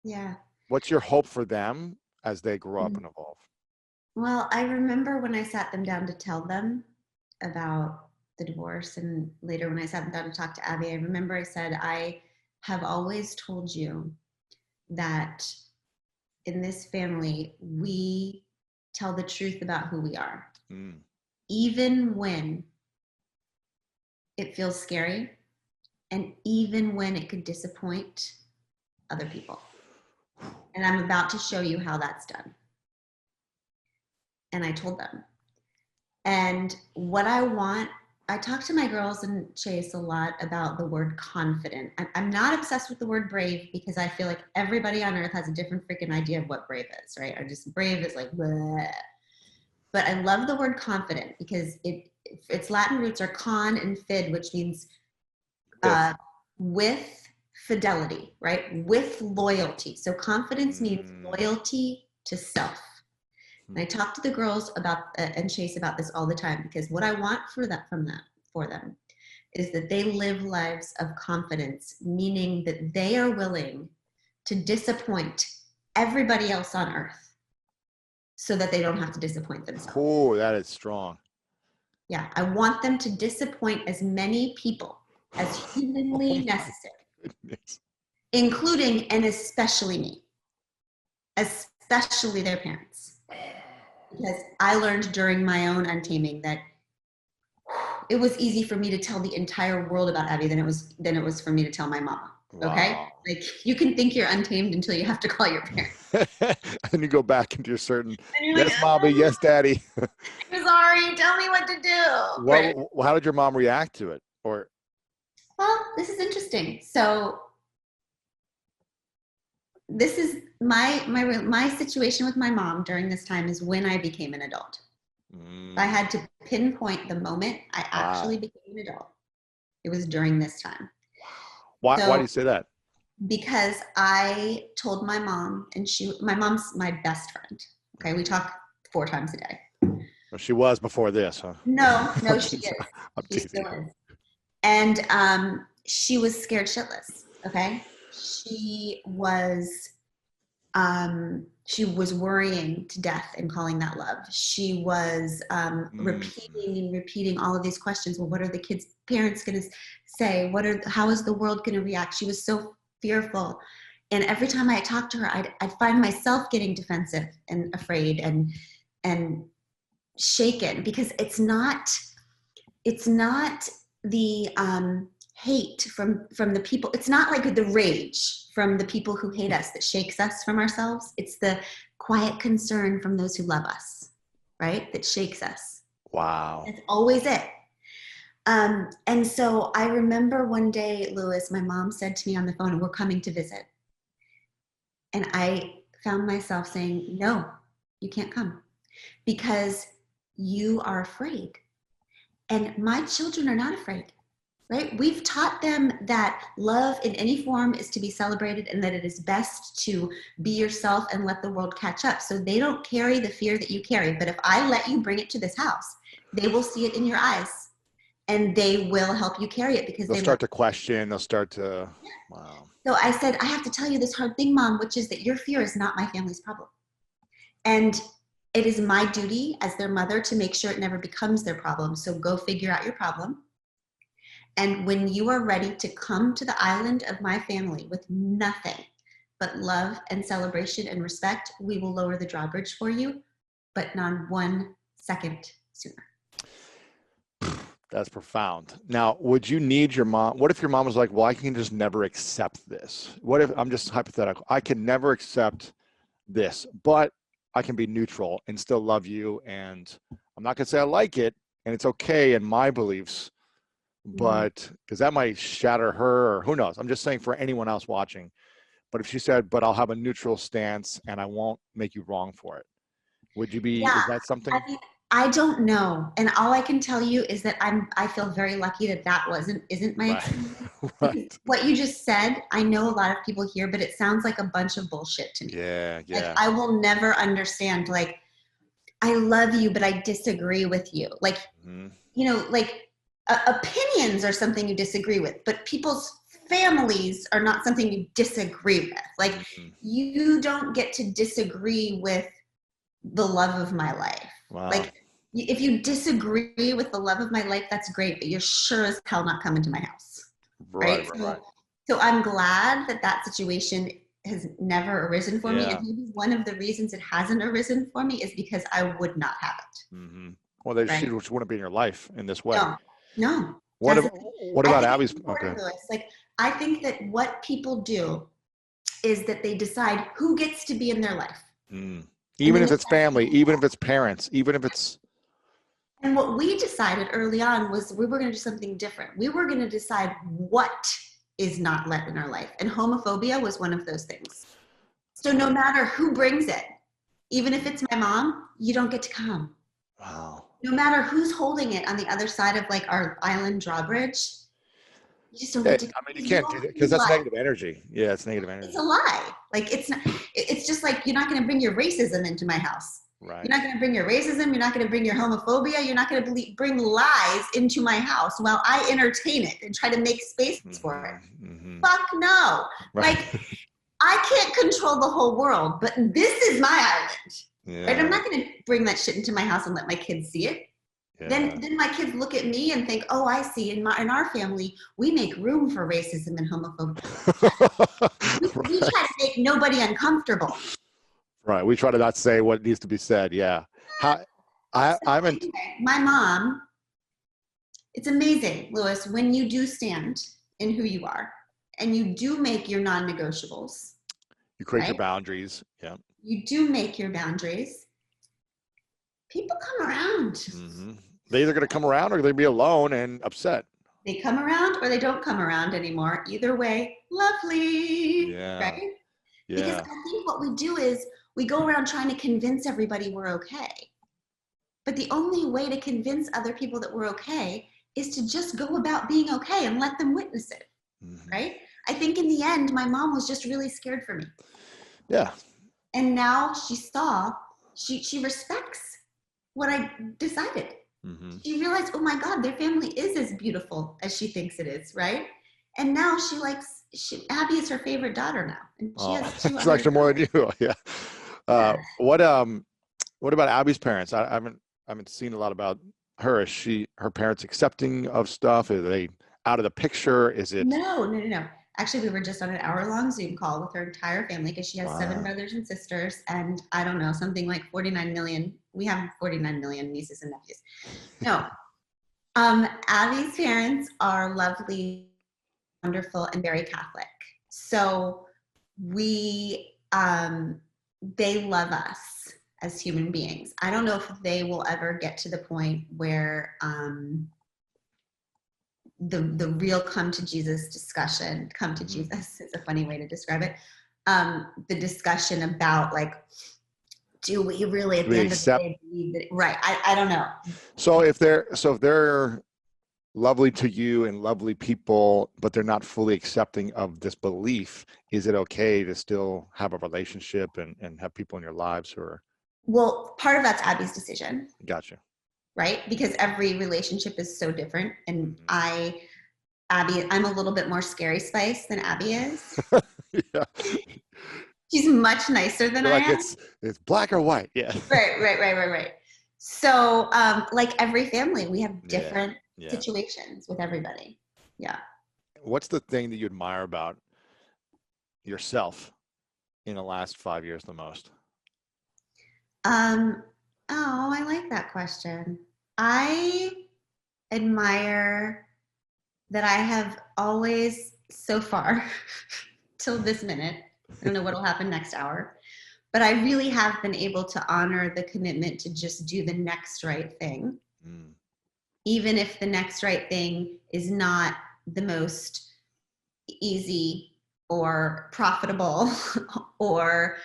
Yeah. What's your hope for them as they grow up and evolve? Well, I remember when I sat them down to tell them about the divorce, and later when I sat them down to talk to Abby, I remember I said, I have always told you that in this family, we tell the truth about who we are. Even when it feels scary, and even when it could disappoint other people. And I'm about to show you how that's done. And I told them. And what I want, I talk to my girls and Chase a lot about the word confident. I'm not obsessed with the word brave, because I feel like everybody on earth has a different freaking idea of what brave is, right? Or just brave is like, bleh. But I love the word confident because its Latin roots are con and fid, which means with fidelity, right? With loyalty. So confidence means loyalty to self. And I talk to the girls about and Chase about this all the time, because what I want for them is that they live lives of confidence, meaning that they are willing to disappoint everybody else on earth so that they don't have to disappoint themselves. Oh, that is strong. Yeah, I want them to disappoint as many people as humanly necessary, including and especially me, especially their parents. Because I learned during my own untaming that it was easy for me to tell the entire world about Abby than it was for me to tell my mama. Okay? Wow. Like you can think you're untamed until you have to call your parents. And you go back into your certain, yes, like, mommy, yes, daddy. I'm sorry, tell me what to do. How did your mom react to it? Or, well, this is interesting. So this is my situation with my mom during this time is when I became an adult. If I had to pinpoint the moment I actually became an adult, it was during this time. Why do you say that? Because I told my mom, and my mom's my best friend. Okay, we talk 4 times a day. Well, she was before this, huh? No, she is. She still is. And she was scared shitless. Okay, she was worrying to death and calling that love. She was repeating all of these questions. Well, what are the kids' parents going to say? How is the world going to react? She was so fearful. And every time I talked to her, I'd find myself getting defensive and afraid and shaken, because it's not the hate from the people. It's not like the rage from the people who hate us that shakes us from ourselves. It's the quiet concern from those who love us, right? That shakes us. Wow. That's always it. And so I remember one day, Louis, my mom said to me on the phone, we're coming to visit. And I found myself saying, no, you can't come because you are afraid. And my children are not afraid. right? We've taught them that love in any form is to be celebrated and that it is best to be yourself and let the world catch up. So they don't carry the fear that you carry. But if I let you bring it to this house, they will see it in your eyes and they will help you carry it because They'll they start love to question. They'll start to, you. wow. So I said, I have to tell you this hard thing, Mom, which is that your fear is not my family's problem. And it is my duty as their mother to make sure it never becomes their problem. So go figure out your problem. And when you are ready to come to the island of my family with nothing but love and celebration and respect, we will lower the drawbridge for you, but not 1 second sooner. That's profound. Now, would you need your mom? What if your mom was like, well, I can just never accept this? What if, I'm just hypothetical, I can never accept this, but I can be neutral and still love you. And I'm not going to say I like it and it's okay in my beliefs, but because that might shatter her or who knows. I'm just saying for anyone else watching. But if she said, but I'll have a neutral stance and I won't make you wrong for it. Would you be, Yeah, is that something? I mean, I don't know. And all I can tell you is that I feel very lucky that isn't my Right. experience. Because Right. what you just said, I know a lot of people hear, but it sounds like a bunch of bullshit to me. Yeah. Like Yeah. I will never understand, like, I love you, but I disagree with you. Like, Mhm. like opinions are something you disagree with, but people's families are not something you disagree with. Like, Mhm. you don't get to disagree with the love of my life. Wow. Like, if you disagree with the love of my life, that's great, but you're sure as hell not coming to my house, Right. right? Right. Right. So I'm glad that that situation has never arisen for me. Yeah. And maybe one of the reasons it hasn't arisen for me is because I would not have it, Mm-hmm. Well, they, she right? wouldn't be in your life in this way. No, no, What, doesn't. what I about think it's Abby's? Okay. important, Lewis. Like, I think that what people do is that they decide who gets to be in their life. Mm. And Even then if they it's family, even if it's parents, even if it's, And what we decided early on was we were going to do something different. We were going to decide what is not let in our life. And homophobia was one of those things. So no matter who brings it, even if it's my mom, you don't get to come. wow. No matter who's holding it on the other side of like our island drawbridge, you just don't Yeah, get to come. I mean, you You can't don't do that because that's realize negative energy. Yeah, it's negative it's energy. a lie. Like it's not, it's just like you're not going to bring your racism into my house. You're Right. not going to bring your racism. You're not going to bring your homophobia. You're not going to bring lies into my house while I entertain it and try to make space for it. Mm-hmm. Mm-hmm. Fuck no. Right. Like, I can't control the whole world, but this is my island. Right? I'm Yeah. not going to bring that shit into my house and let my kids see it. Yeah. Then my kids look at me and think, oh, I see. In our family, we make room for racism and homophobia. We Right. try to make nobody uncomfortable. Right. We try to not say what needs to be said. Yeah. How, I'm in, Anyway, my mom, it's amazing, Lewis, when you do stand in who you are and you do make your non-negotiables, you create your right? boundaries. Yeah. You do make your boundaries. People come around. Mm-hmm. They're either going to come around or they'll be alone and upset. They come around or they don't come around anymore. Either way, lovely, Yeah. right? Because I Yeah. think what we do is we go around trying to convince everybody we're okay. But the only way to convince other people that we're okay is to just go about being okay and let them witness it, Mm-hmm. right? I think in the end, my mom was just really scared for me. Yeah. And now she respects what I decided. Mm-hmm. She realized, oh my God, their family is as beautiful as she thinks it is, right? And now Abby is her favorite daughter now. And she Oh, has two it's other actually more than you. Yeah. daughters. What about Abby's parents? I haven't seen a lot about her. Is her parents accepting of stuff? Are they out of the picture? Is it, No. Actually, we were just on an hour-long Zoom call with her entire family because she has 7 wow. brothers and sisters, and I don't know, something like 49 million. We have 49 million nieces and nephews. No, Abby's parents are lovely, wonderful, and very Catholic. So they love us as human beings. I don't know if they will ever get to the point where the real come to Jesus discussion, come to Mm-hmm. Jesus is a funny way to describe it. The discussion about like, do we really at Do the we end of the accept? day believe that? Right. I don't know. So if they're lovely to you and lovely people, but they're not fully accepting of this belief, is it okay to still have a relationship and have people in your lives who are? Well, part of that's Abby's decision, Gotcha. right? Because every relationship is so different. And I'm a little bit more scary spice than Abby is. Yeah. She's much nicer than You're I like, am. it's black or white. Yeah. Right. So, like every family, we have Yeah. different Yeah. situations with everybody. Yeah. What's the thing that you admire about yourself in the last 5 years the most? Oh, I like that question. I admire that I have always, so far, till this minute, I don't know what'll happen next hour, but I really have been able to honor the commitment to just do the next right thing. Even if the next right thing is not the most easy or profitable or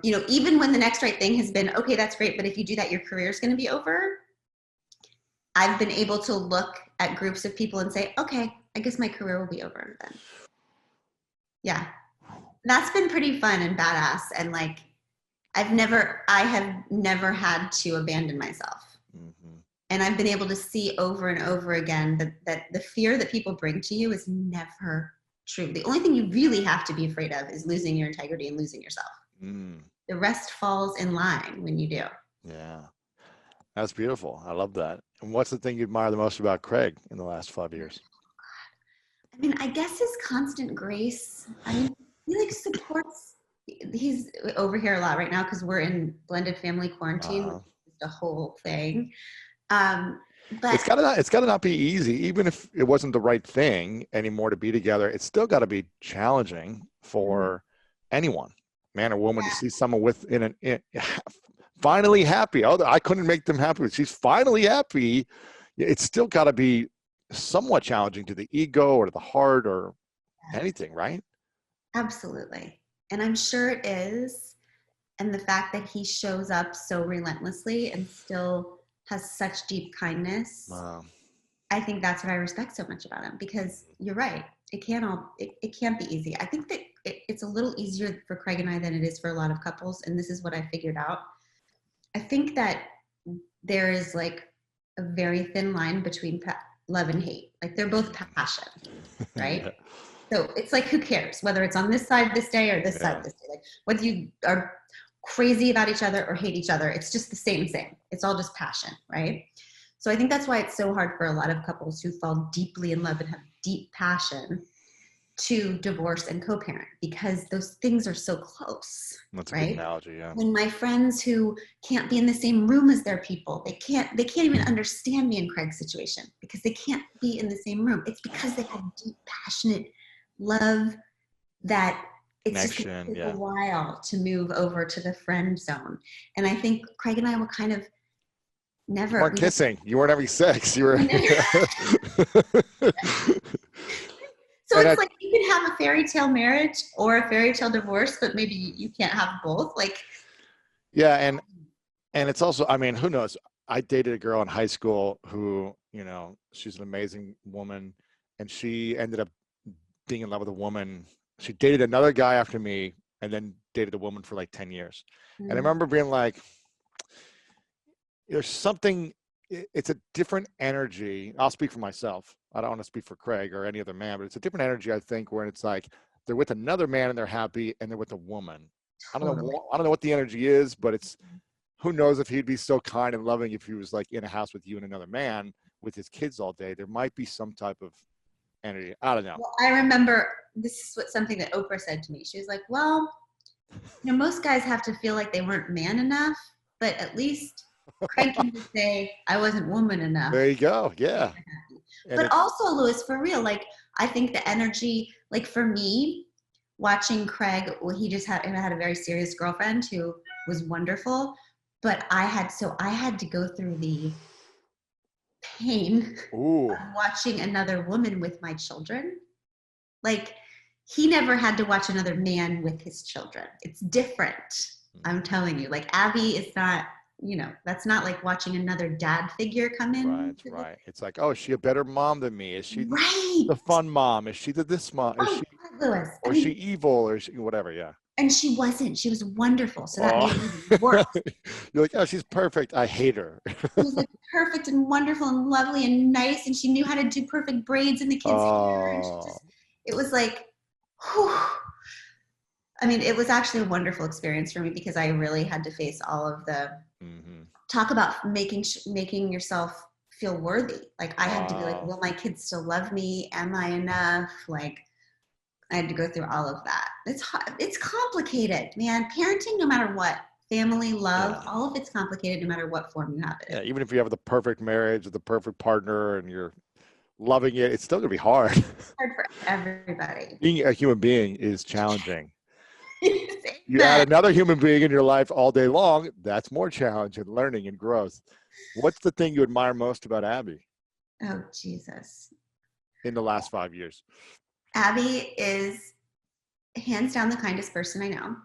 even when the next right thing has been, okay, that's great, but if you do that, your career is going to be over. I've been able to look at groups of people and say, okay, I guess my career will be over then. Yeah. That's been pretty fun and badass. And like, I have never had to abandon myself. And I've been able to see over and over again that the fear that people bring to you is never true. The only thing you really have to be afraid of is losing your integrity and losing yourself. The rest falls in line when you do. Yeah. That's beautiful. I love that. And what's the thing you admire the most about Craig in the last 5 years? I mean, I guess his constant grace. I mean, he like supports. He's over here a lot right now because we're in blended family quarantine, which is the whole thing. But it's gotta not be easy, even if it wasn't the right thing anymore to be together. It's still got to be challenging for anyone, man or woman, to see someone finally happy. Oh, I couldn't make them happy, but she's finally happy. It's still got to be somewhat challenging to the ego or to the heart or anything, right? Absolutely. And I'm sure it is. And the fact that he shows up so relentlessly and still has such deep kindness. Wow. I think that's what I respect so much about him, because you're right. It can't be easy. I think that it's a little easier for Craig and I than it is for a lot of couples. And this is what I figured out. I think that there is like a very thin line between love and hate. Like they're both passion, right? Yeah. So it's like, who cares whether it's on this side this day or this side this day? Like whether you are crazy about each other or hate each other, it's just the same thing. It's all just passion, right? So I think that's why it's so hard for a lot of couples who fall deeply in love and have deep passion to divorce and co-parent, because those things are so close. That's a right? good analogy, yeah. When my friends who can't be in the same room as their people, they can't even understand me in Craig's situation because they can't be in the same room. It's because they have deep, passionate love that it's just going to take a while to move over to the friend zone. And I think Craig and I were kind of never. You weren't kissing. You weren't having sex. You were. So it's like you can have a fairy tale marriage or a fairy tale divorce, but maybe you can't have both. Like, yeah, and it's also, I mean, who knows? I dated a girl in high school who, she's an amazing woman, and she ended up being in love with a woman. She dated another guy after me, and then dated a woman for like 10 years. And I remember being like, there's something. It's a different energy. I'll speak for myself. I don't want to speak for Craig or any other man, but it's a different energy, I think, where it's like they're with another man and they're happy, and they're with a woman. I don't know what the energy is, but it's, who knows if he'd be so kind and loving if he was like in a house with you and another man with his kids all day. There might be some type of energy. I don't know. Well, I remember this is something that Oprah said to me. She was like, well, most guys have to feel like they weren't man enough, but at least Craig can just say, I wasn't woman enough. There you go. Yeah. But also, Louis, for real, like, I think the energy, like for me, watching Craig, well, he had a very serious girlfriend who was wonderful, but I had to go through the pain of watching another woman with my children. Like, he never had to watch another man with his children. It's different. I'm telling you, like, Abby is not that's not like watching another dad figure come in. Right. It's like, oh, is she a better mom than me? Is she Right. the fun mom? Is she the this mom? Is Oh, she, God, Lewis. or is she evil, or is she whatever? Yeah. And she wasn't. She was wonderful. So that Oh, made it even worse. you're like, oh, she's perfect. I hate her. She was like perfect and wonderful and lovely and nice. And she knew how to do perfect braids in the kids' hair. And Oh, it was like, whew. I mean, it was actually a wonderful experience for me because I really had to face all of the talk about making yourself feel worthy. Like I had to be like, will my kids still love me? Am I enough? Like I had to go through all of that. It's complicated, man. Parenting, no matter what, family, love, all of it's complicated no matter what form you have it in. Yeah, even if you have the perfect marriage with the perfect partner and you're loving it, it's still gonna be hard. It's hard for everybody. Being a human being is challenging. You add another human being in your life all day long, that's more challenge and learning and growth. What's the thing you admire most about Abby Oh, Jesus. in the last 5 years? Abby is hands down the kindest person I know.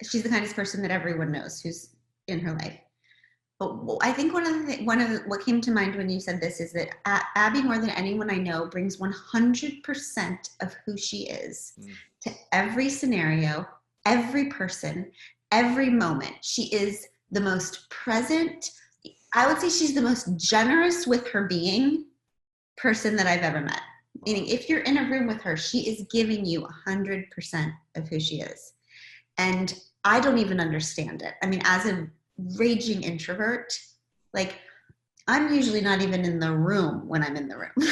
She's the kindest person that everyone knows who's in her life. But I think one of what came to mind when you said this is that Abby, more than anyone I know, brings 100% of who she is to every scenario, every person, every moment. She is the most present. I would say she's the most generous with her being person that I've ever met. Meaning, if you're in a room with her, she is giving you 100% of who she is. And I don't even understand it. I mean, as a raging introvert, like I'm usually not even in the room when I'm in the room.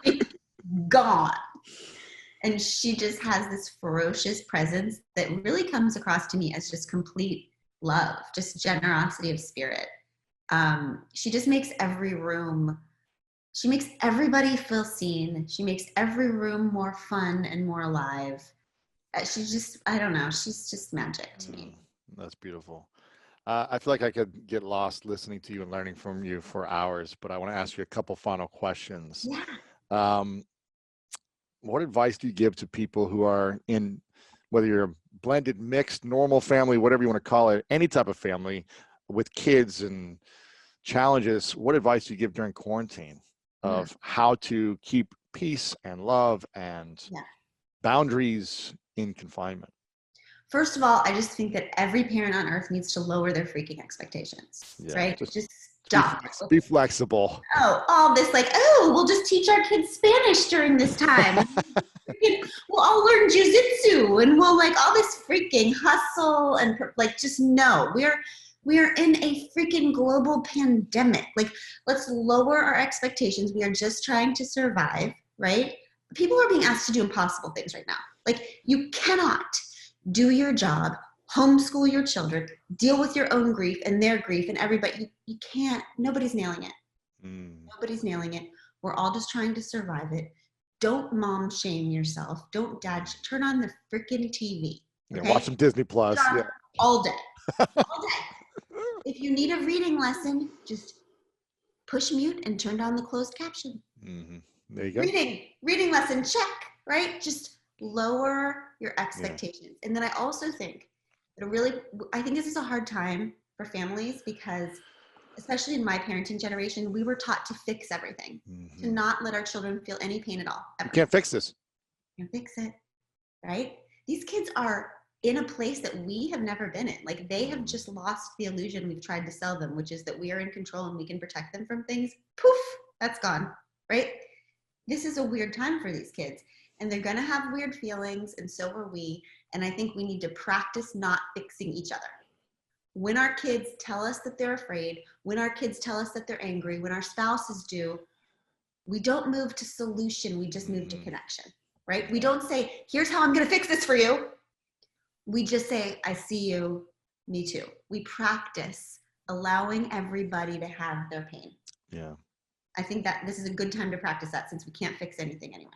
Like, gone. And she just has this ferocious presence that really comes across to me as just complete love, just generosity of spirit. She just makes every room, she makes everybody feel seen. She makes every room more fun and more alive. She's just, I don't know, she's just magic to me. That's beautiful. I feel like I could get lost listening to you and learning from you for hours, but I want to ask you a couple final questions. Yeah. What advice do you give to people who are in, whether you're a blended, mixed, normal family, whatever you want to call it, any type of family with kids and challenges? What advice do you give during quarantine of how to keep peace and love and boundaries in confinement? First of all, I just think that every parent on earth needs to lower their freaking expectations, right? Just stop. Be flexible. Oh, all this like, oh, we'll just teach our kids Spanish during this time. We'll all learn jujitsu and we'll like all this freaking hustle and like just no. We are in a freaking global pandemic. Like, let's lower our expectations. We are just trying to survive, right? People are being asked to do impossible things right now. Like, you cannot do your job, homeschool your children, deal with your own grief and their grief and everybody. You can't. Nobody's nailing it. Nobody's nailing it. We're all just trying to survive it. Don't mom shame yourself. Don't dad. Turn on the freaking TV. Okay? Yeah, watch some Disney Plus. Yeah. All day. All day. If you need a reading lesson, just push mute and turn down the closed caption. There you go. Reading lesson, check, right? Just lower your expectations. And then I also think that I think this is a hard time for families because, especially in my parenting generation, we were taught to fix everything, to not let our children feel any pain at all. Ever. You can't fix this. You can't fix it, right? These kids are in a place that we have never been in. Like, they have just lost the illusion we've tried to sell them, which is that we are in control and we can protect them from things. Poof, that's gone, right? This is a weird time for these kids. And they're gonna have weird feelings, and so are we. And I think we need to practice not fixing each other. When our kids tell us that they're afraid, when our kids tell us that they're angry, when our spouses do, we don't move to solution, we just move to connection, right? We don't say, here's how I'm gonna fix this for you. We just say, I see you, me too. We practice allowing everybody to have their pain. Yeah. I think that this is a good time to practice that since we can't fix anything anyway.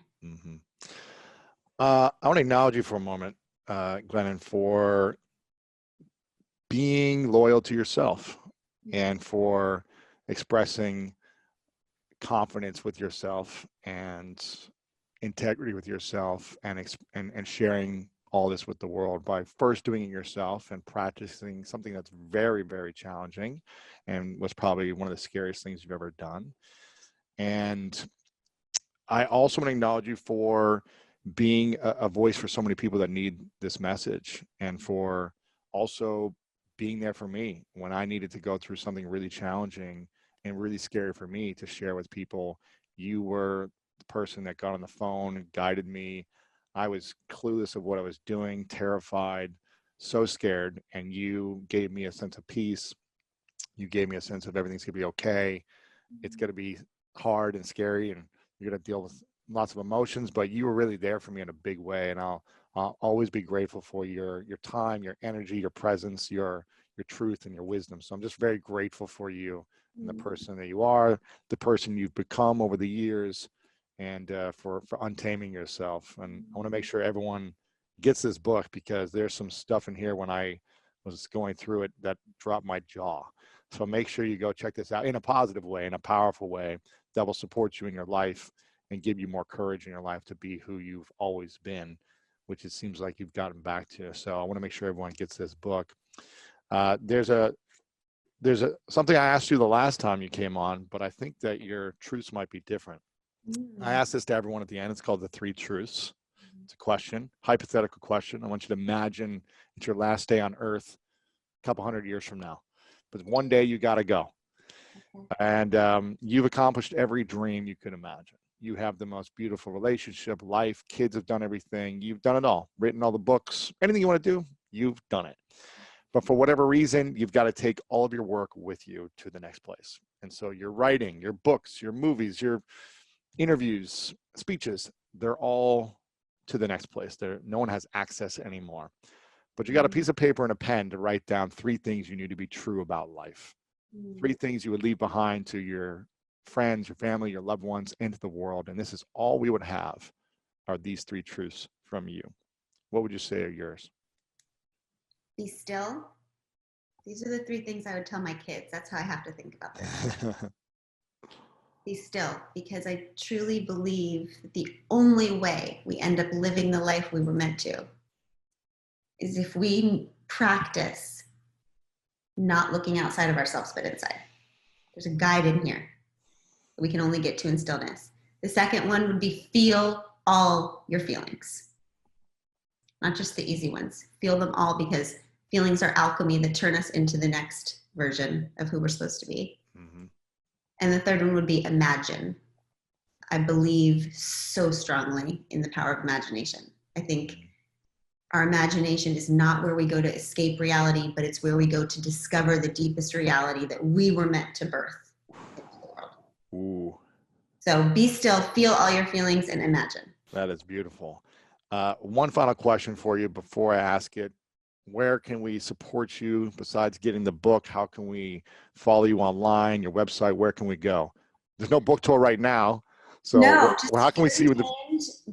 I want to acknowledge you for a moment, Glennon, for being loyal to yourself and for expressing confidence with yourself and integrity with yourself and sharing all this with the world by first doing it yourself and practicing something that's very, very challenging and was probably one of the scariest things you've ever done. And I also want to acknowledge you for being a voice for so many people that need this message, and for also being there for me when I needed to go through something really challenging and really scary for me to share with people. You were the person that got on the phone and guided me. I was clueless of what I was doing, terrified, so scared, and you gave me a sense of peace. You gave me a sense of everything's gonna be okay. It's gonna be hard and scary, and you're gonna deal with lots of emotions, but you were really there for me in a big way. And I'll always be grateful for your time, your energy, your presence, your truth, and your wisdom. So I'm just very grateful for you and the person that you are, the person you've become over the years, and for untaming yourself. And I want to make sure everyone gets this book, because there's some stuff in here when I was going through it that dropped my jaw. So make sure you go check this out in a positive way, in a powerful way that will support you in your life and give you more courage in your life to be who you've always been, which it seems like you've gotten back to. So I want to make sure everyone gets this book. There's something I asked you the last time you came on, but I think that your truths might be different. I asked this to everyone at the end. It's called the 3 truths. It's a question, hypothetical question. I want you to imagine it's your last day on earth a couple hundred years from now, but one day you got to go. And you've accomplished every dream you could imagine. You have the most beautiful relationship, life, kids have done everything. You've done it all, written all the books, anything you want to do, you've done it. But for whatever reason, you've got to take all of your work with you to the next place. And so your writing, your books, your movies, your interviews, speeches, they're all to the next place. No one has access anymore. But you got a piece of paper and a pen to write down 3 things you need to be true about life. 3 things you would leave behind to your friends, your family, your loved ones, and to the world. And this is all we would have, are these 3 truths from you. What would you say are yours? Be still. These are the 3 things I would tell my kids. That's how I have to think about this. Be still, because I truly believe that the only way we end up living the life we were meant to is if we practice not looking outside of ourselves, but inside. There's a guide in here that we can only get to in stillness. The second one would be feel all your feelings, not just the easy ones. Feel them all, because feelings are alchemy that turn us into the next version of who we're supposed to be. And the third one would be imagine. I believe so strongly in the power of imagination. I think our imagination is not where we go to escape reality, but it's where we go to discover the deepest reality that we were meant to birth into the world. Ooh. So be still, feel all your feelings, and imagine. That is beautiful. One final question for you before I ask it. Where can we support you besides getting the book? How can we follow you online, your website? Where can we go? There's no book tour right now. So no, how can we see you?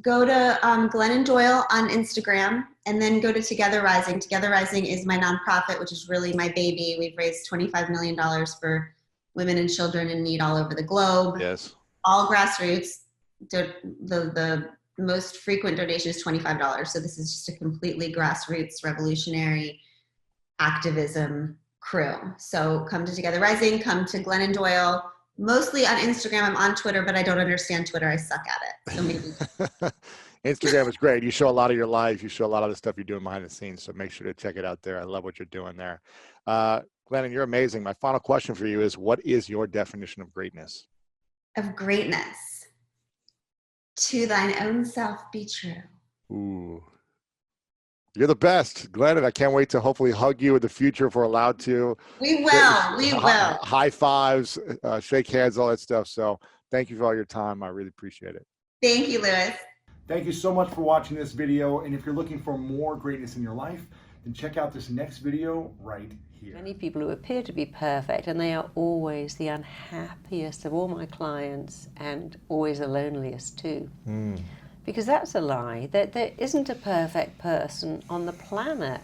Go to Glennon Doyle on Instagram, and then go to Together Rising. Together Rising is my nonprofit, which is really my baby. We've raised $25 million for women and children in need all over the globe. Yes. All grassroots. The most frequent donation is $25. So this is just a completely grassroots, revolutionary activism crew. So come to Together Rising, come to Glennon Doyle. Mostly on Instagram. I'm on Twitter, but I don't understand Twitter. I suck at it. So maybe. Instagram is great. You show a lot of your life. You show a lot of the stuff you're doing behind the scenes. So make sure to check it out there. I love what you're doing there. Glennon, you're amazing. My final question for you is, what is your definition of greatness? Of greatness. To thine own self be true. Ooh. You're the best, Glennon. I can't wait to hopefully hug you in the future if we're allowed to. We will. We will. High fives, shake hands, all that stuff. So thank you for all your time. I really appreciate it. Thank you, Lewis. Thank you so much for watching this video. And if you're looking for more greatness in your life, then check out this next video right here. Many people who appear to be perfect, and they are always the unhappiest of all my clients, and always the loneliest too. Because that's a lie. That there isn't a perfect person on the planet.